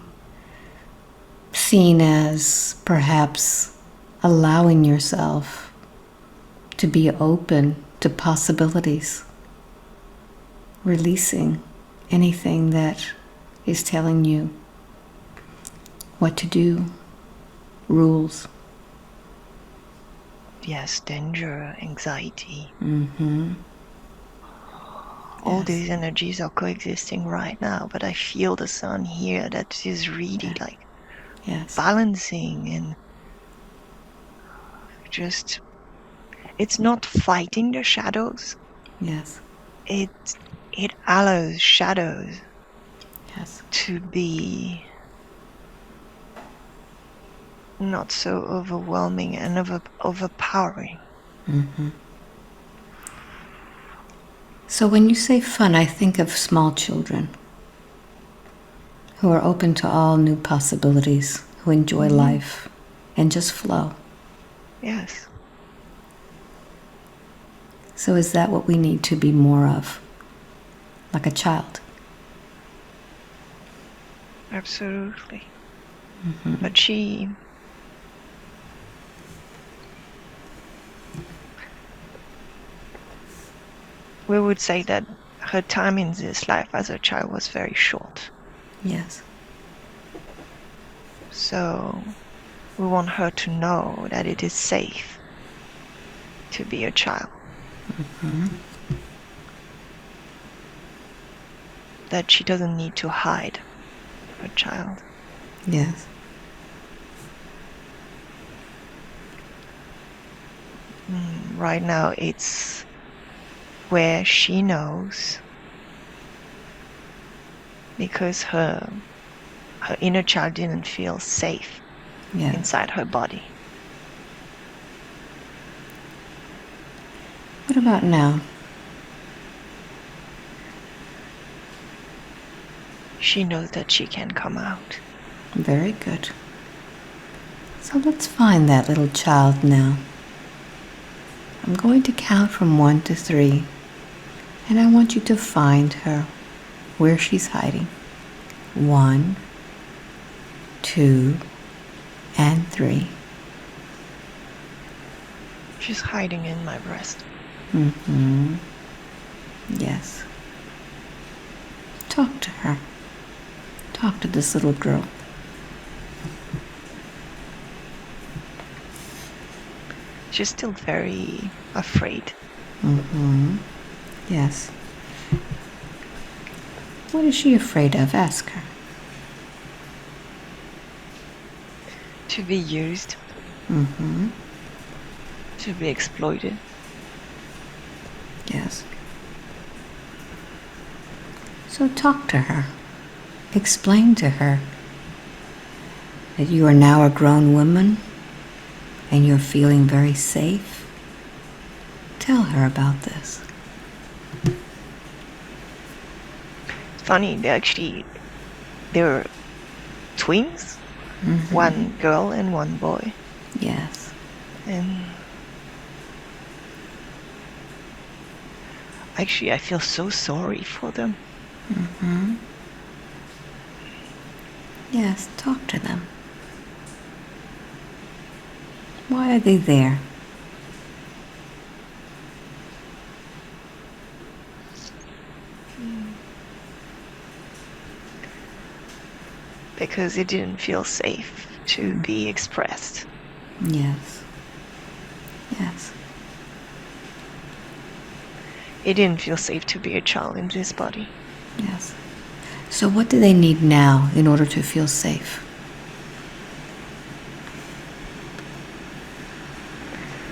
seen as perhaps allowing yourself to be open to possibilities, releasing anything that is telling you what to do, rules? Yes, danger, anxiety. All Yes. these energies are coexisting right now, but I feel the sun here that is really like Yes. balancing and just, it's not fighting the shadows. Yes. It allows shadows Yes. to be not so overwhelming and overpowering. So when you say fun, I think of small children who are open to all new possibilities, who enjoy life and just flow. Yes. So is that what we need to be more of? Like a child? Absolutely. But we would say that her time in this life as a child was very short. Yes. So we want her to know that it is safe to be a child. That she doesn't need to hide her child. Yes. Right now it's where she knows, because her inner child didn't feel safe Yes. inside her body. What about now? She knows that she can come out. Very good. So let's find that little child now. I'm going to count from 1 to 3, and I want you to find her where she's hiding. 1, 2, and 3. She's hiding in my breast. Yes. Talk to her. Talk to this little girl. She's still very afraid. Yes. What is she afraid of? Ask her. To be used. To be exploited. Yes. So talk to her. Explain to her that you are now a grown woman and you're feeling very safe. Tell her about this. It's funny, they're twins, one girl and one boy. Yes. And actually, I feel so sorry for them. Yes, talk to them. Why are they there? Because it didn't feel safe to be expressed. Yes. Yes. It didn't feel safe to be a child in this body. Yes. So what do they need now in order to feel safe?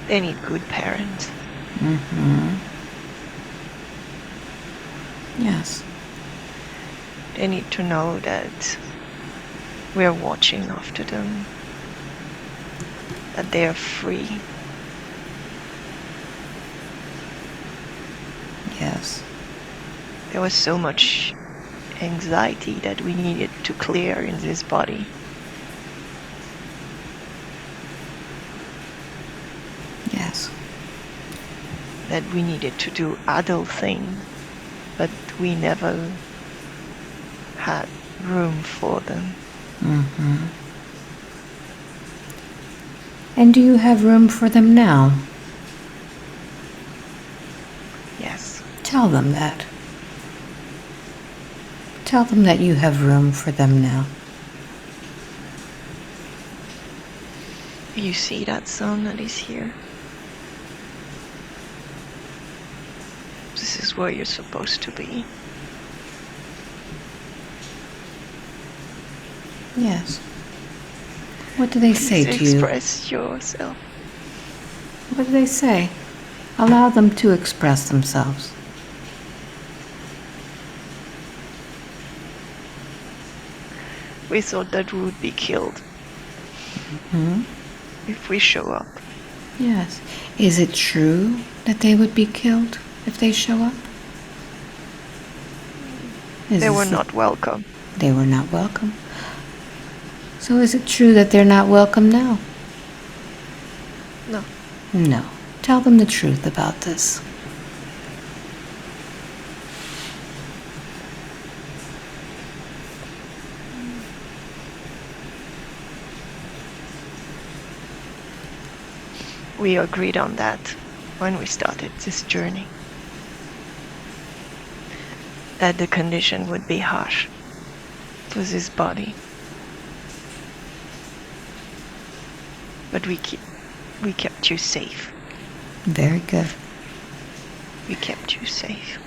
They need good parents. Yes. They need to know that we're watching after them, that they're free. Yes. There was so much anxiety that we needed to clear in this body. Yes. That we needed to do adult things, but we never had room for them. And do you have room for them now? Yes. Tell them that. Tell them that you have room for them now. You see that sun that is here? This is where you're supposed to be. Yes. What do they say Please to you? express yourself. What do they say? Allow them to express themselves. We thought that we would be killed if we show up. Yes. Is it true that they would be killed if they show up? They were not welcome. They were not welcome. So is it true that they're not welcome now? No. No. Tell them the truth about this. We agreed on that when we started this journey. That the condition would be harsh for this body. But we kept you safe. Very good. We kept you safe.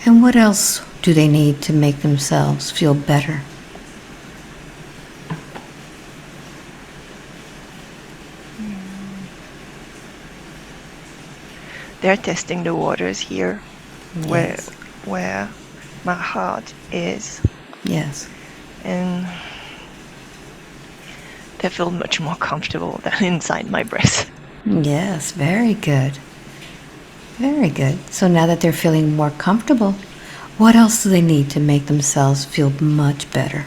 And what else do they need to make themselves feel better? They're testing the waters here, Yes. where my heart is, Yes. and they feel much more comfortable than inside my breast. Yes, very good. Very good. So now that they're feeling more comfortable, what else do they need to make themselves feel much better?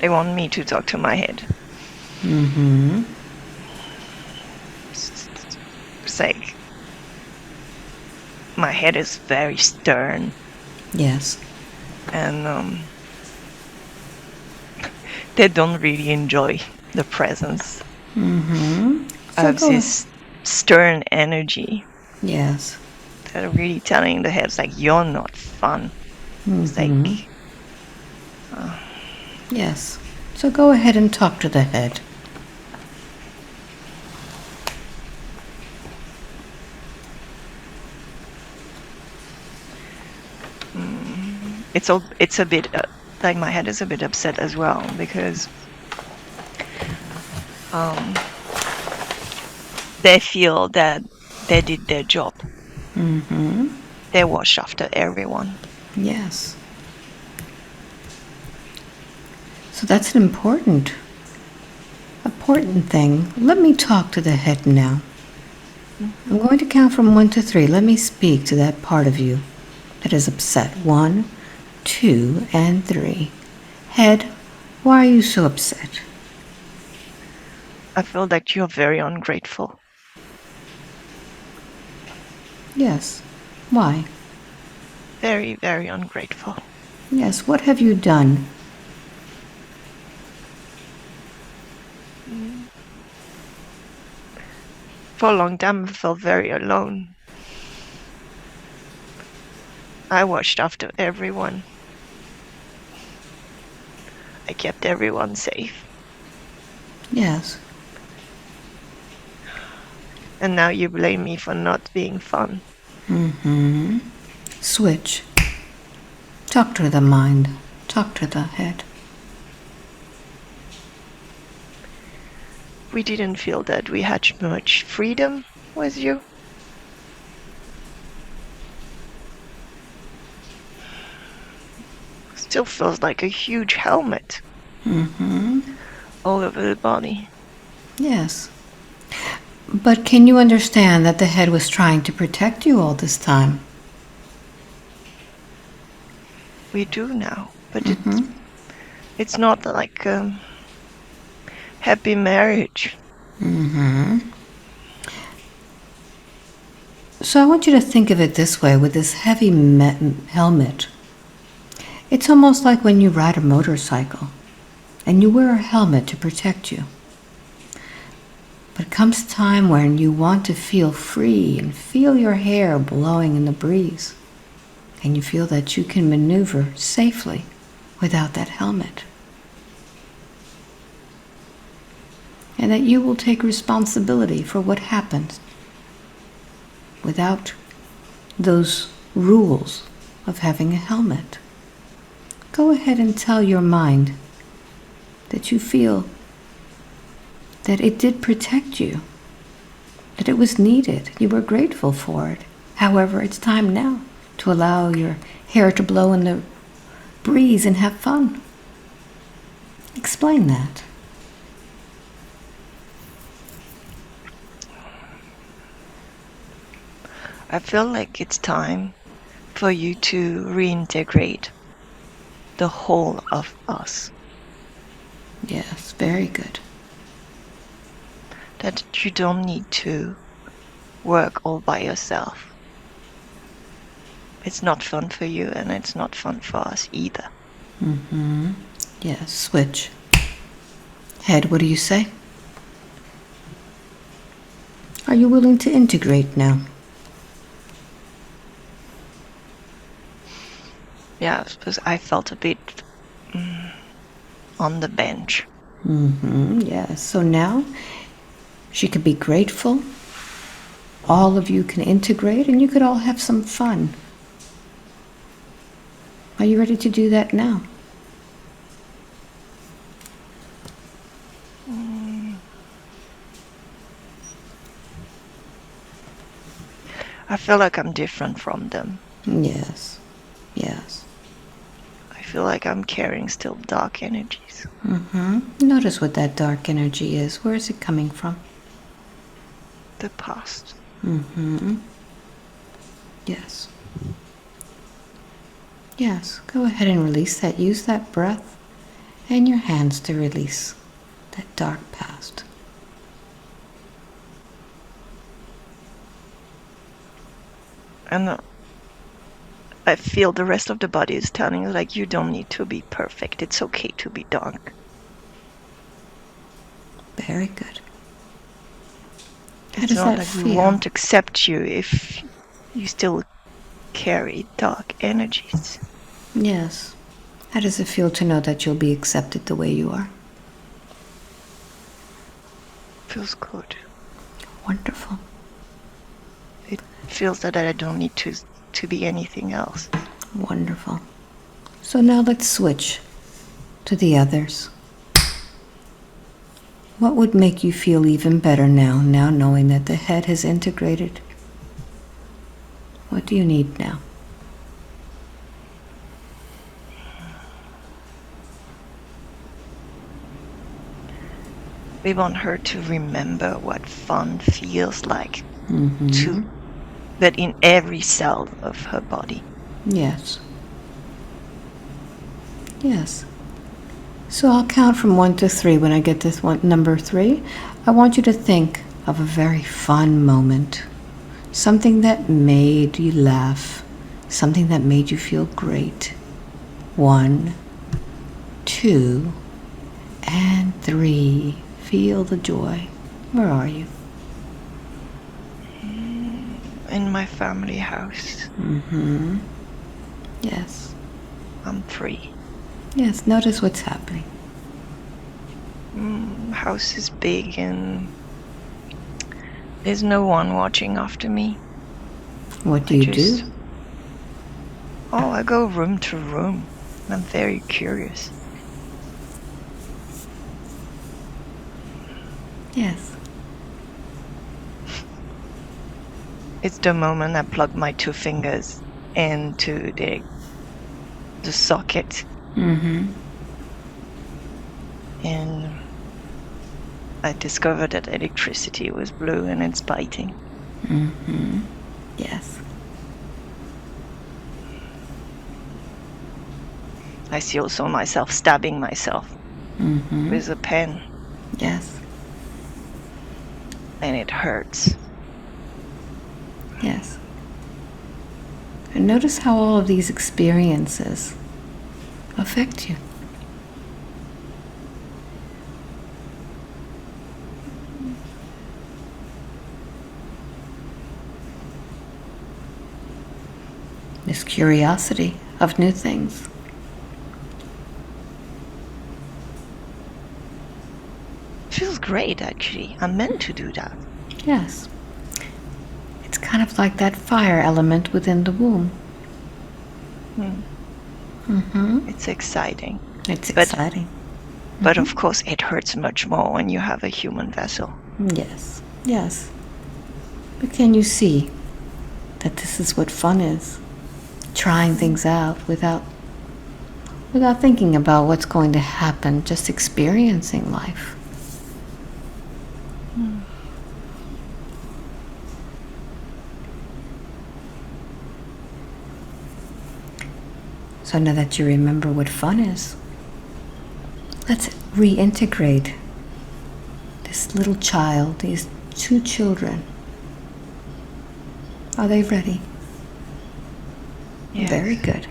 They want me to talk to my head. It's like my head is very stern, Yes. and they don't really enjoy the presence of this stern energy. Yes. They're really telling the heads like, you're not fun. It's like, Yes. So go ahead and talk to the head. it's a bit like my head is a bit upset as well, because they feel that they did their job. They watched after everyone. Yes. So that's an important thing. Let me talk to the head now. I'm going to count from 1 to 3. Let me speak to that part of you that is upset. 1, 2, and 3. Head, why are you so upset? I feel that you're very ungrateful. Yes. Why? Very, very ungrateful. Yes, what have you done? For a long time, I felt very alone. I watched after everyone. I kept everyone safe. Yes. And now you blame me for not being fun. Switch. Talk to the mind. Talk to the head. We didn't feel that we had much freedom with you. Still feels like a huge helmet all over the body. Yes. But can you understand that the head was trying to protect you all this time? We do now, but it's not like a happy marriage. So I want you to think of it this way with this heavy helmet. It's almost like when you ride a motorcycle and you wear a helmet to protect you. But it comes a time when you want to feel free and feel your hair blowing in the breeze. And you feel that you can maneuver safely without that helmet. And that you will take responsibility for what happens without those rules of having a helmet. Go ahead and tell your mind that you feel that it did protect you, that it was needed, you were grateful for it. However, it's time now to allow your hair to blow in the breeze and have fun. Explain that. I feel like it's time for you to reintegrate the whole of us. Yes, very good. That you don't need to work all by yourself. It's not fun for you and it's not fun for us either. Yes, switch. Head, what do you say? Are you willing to integrate now? Yeah, because I felt a bit on the bench. Yes, so now she could be grateful. All of you can integrate and you could all have some fun. Are you ready to do that now? I feel like I'm different from them. Yes, yes. I feel like I'm carrying still dark energies. Notice what that dark energy is. Where is it coming from? The past. Yes. Yes, go ahead and release that. Use that breath and your hands to release that dark past. And I feel the rest of the body is telling you, like, you don't need to be perfect. It's okay to be dark. Very good. How It's does not that like feel? we won't accept you if you still carry dark energies. Yes. How does it feel to know that you'll be accepted the way you are? Feels good. Wonderful. It feels that I don't need to be anything else. Wonderful. So now let's switch to the others. What would make you feel even better now knowing that the head has integrated? What do you need now? We want her to remember what fun feels like, but in every cell of her body. Yes. Yes. So I'll count from 1 to 3. When I get this one, number 3, I want you to think of a very fun moment. Something that made you laugh. Something that made you feel great. 1, 2, and 3. Feel the joy. Where are you? In my family house. Yes. I'm free. Yes, notice what's happening. House is big and there's no one watching after me. What do you do? I go room to room. I'm very curious. Yes. It's the moment I plug my 2 fingers into the socket. And I discovered that electricity was blue and it's biting. Yes. I see also myself stabbing myself with a pen. Yes. And it hurts. Yes. And notice how all of these experiences affect you. This curiosity of new things. Feels great, actually. I'm meant to do that. Yes. It's kind of like that fire element within the womb. It's exciting. It's exciting. But of course, it hurts much more when you have a human vessel. Yes. Yes. But can you see that this is what fun is? Trying things out without thinking about what's going to happen, just experiencing life. So now that you remember what fun is, let's reintegrate this little child, these 2 children. Are they ready? Yes. Very good.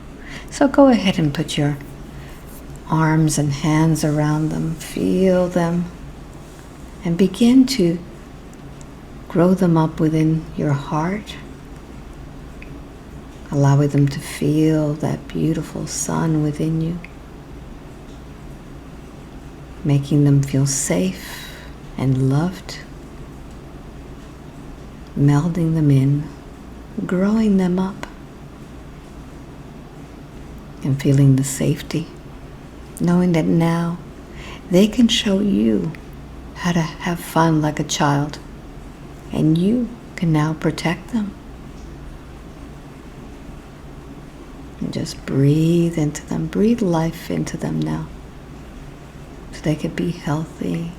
So go ahead and put your arms and hands around them. Feel them. And begin to grow them up within your heart. Allowing them to feel that beautiful sun within you. Making them feel safe and loved. Melding them in. Growing them up. And feeling the safety. Knowing that now they can show you how to have fun like a child. And you can now protect them. And just breathe into them. Breathe life into them now. So they could be healthy.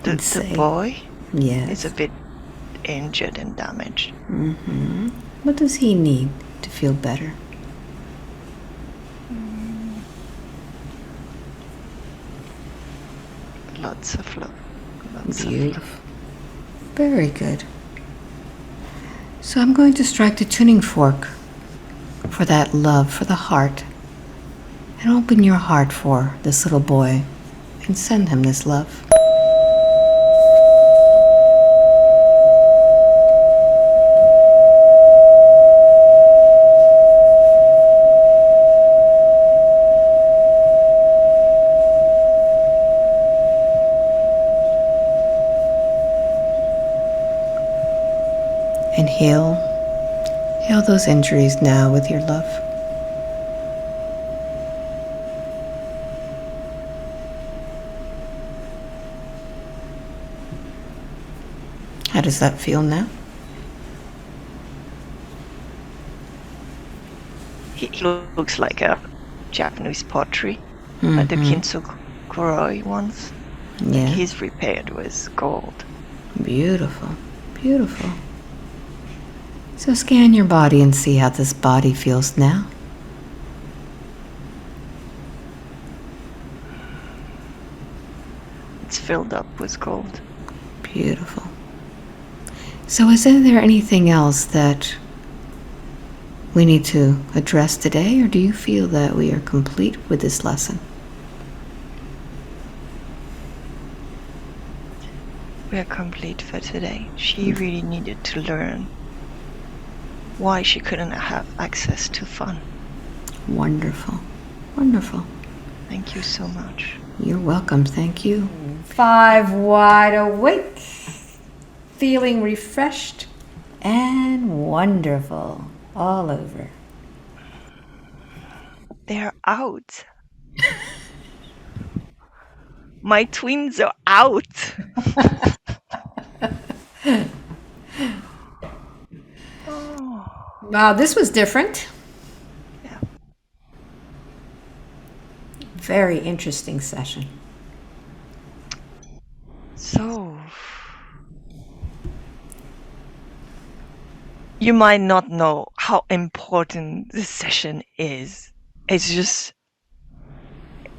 The boy Yes. is a bit injured and damaged. What does he need to feel better? Lots of love. Beautiful. Very good. So I'm going to strike the tuning fork for that love, for the heart. And open your heart for this little boy and send him this love. And heal those injuries now with your love. How does that feel now? He looks like a Japanese pottery, like the kintsukuroi. corroy ones. Yeah. Like he's prepared with gold. Beautiful. Beautiful. So scan your body and see how this body feels now. It's filled up with gold. Beautiful. So is there anything else that we need to address today, or do you feel that we are complete with this lesson? We are complete for today. She really needed to learn why she couldn't have access to fun. Wonderful. Wonderful. Thank you so much. You're welcome. Thank you. 5 wide awake. Feeling refreshed and wonderful all over. They're out. My twins are out. Oh. Wow, this was different. Yeah. Very interesting session. So, you might not know how important this session is. It's just,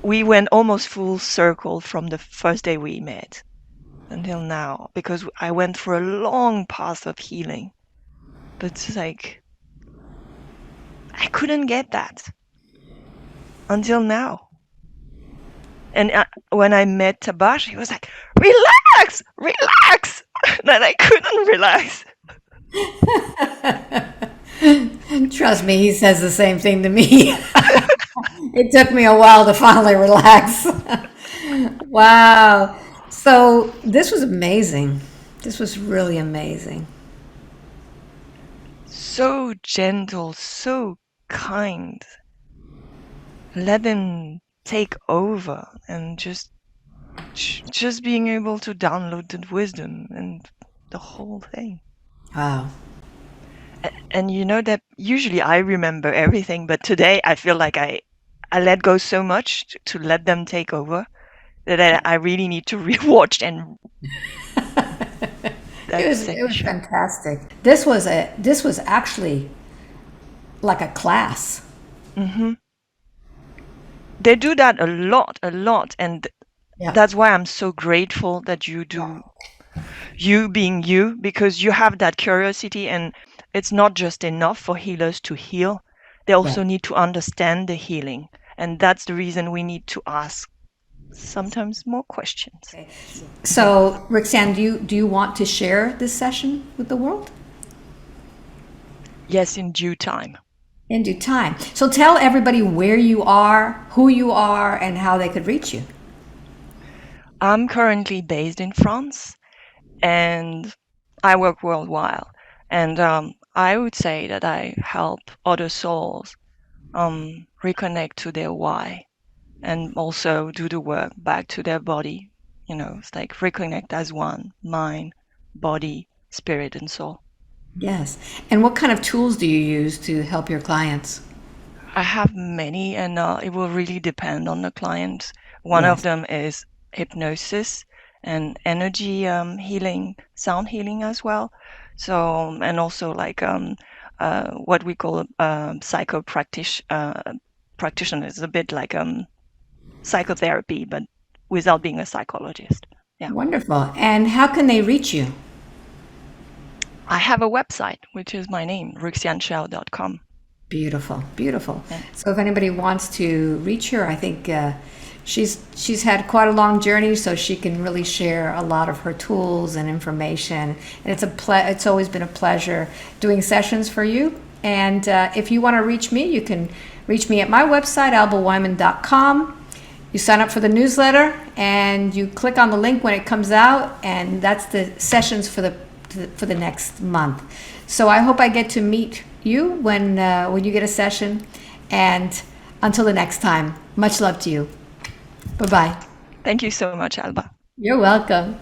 we went almost full circle from the first day we met until now, because I went through a long path of healing. But it's like, I couldn't get that until now. And when I met Tabash, he was like, relax, relax. And I couldn't relax. Trust me, he says the same thing to me. It took me a while to finally relax. Wow. So this was amazing. This was really amazing. So gentle, so kind. Let him take over, and just being able to download the wisdom and the whole thing. Wow. And you know that usually I remember everything, but today I feel like I let go so much to let them take over that I really need to rewatch and that It was section. fantastic. This was actually like a class. Mm-hmm. They do that a lot, and Yeah. that's why I'm so grateful that you do, you being you, because you have that curiosity, and it's not just enough for healers to heal. They also need to understand the healing, and that's the reason we need to ask sometimes more questions. Okay. So, Roxanne, do you want to share this session with the world? Yes, in due time. In due time. So tell everybody where you are, who you are, and how they could reach you. I'm currently based in France, and I work worldwide. And I would say that I help other souls reconnect to their why, and also do the work back to their body. You know, it's like reconnect as one: mind, body, spirit, and soul. Yes. And what kind of tools do you use to help your clients? I have many, and it will really depend on the client. One of Yes. them is hypnosis and energy healing, sound healing as well. So, and also like what we call practitioners, a bit like psychotherapy, but without being a psychologist. Yeah. Wonderful. And how can they reach you? I have a website, which is my name, ruxianchao.com. Beautiful, beautiful. Yeah. So if anybody wants to reach her, I think she's had quite a long journey, so she can really share a lot of her tools and information. And it's always been a pleasure doing sessions for you. And if you want to reach me, you can reach me at my website, albaweinman.com. You sign up for the newsletter, and you click on the link when it comes out, and that's the sessions for the next month. So I hope I get to meet you when you get a session. And until the next time, much love to you. Bye-bye. Thank you so much, Alba. You're welcome.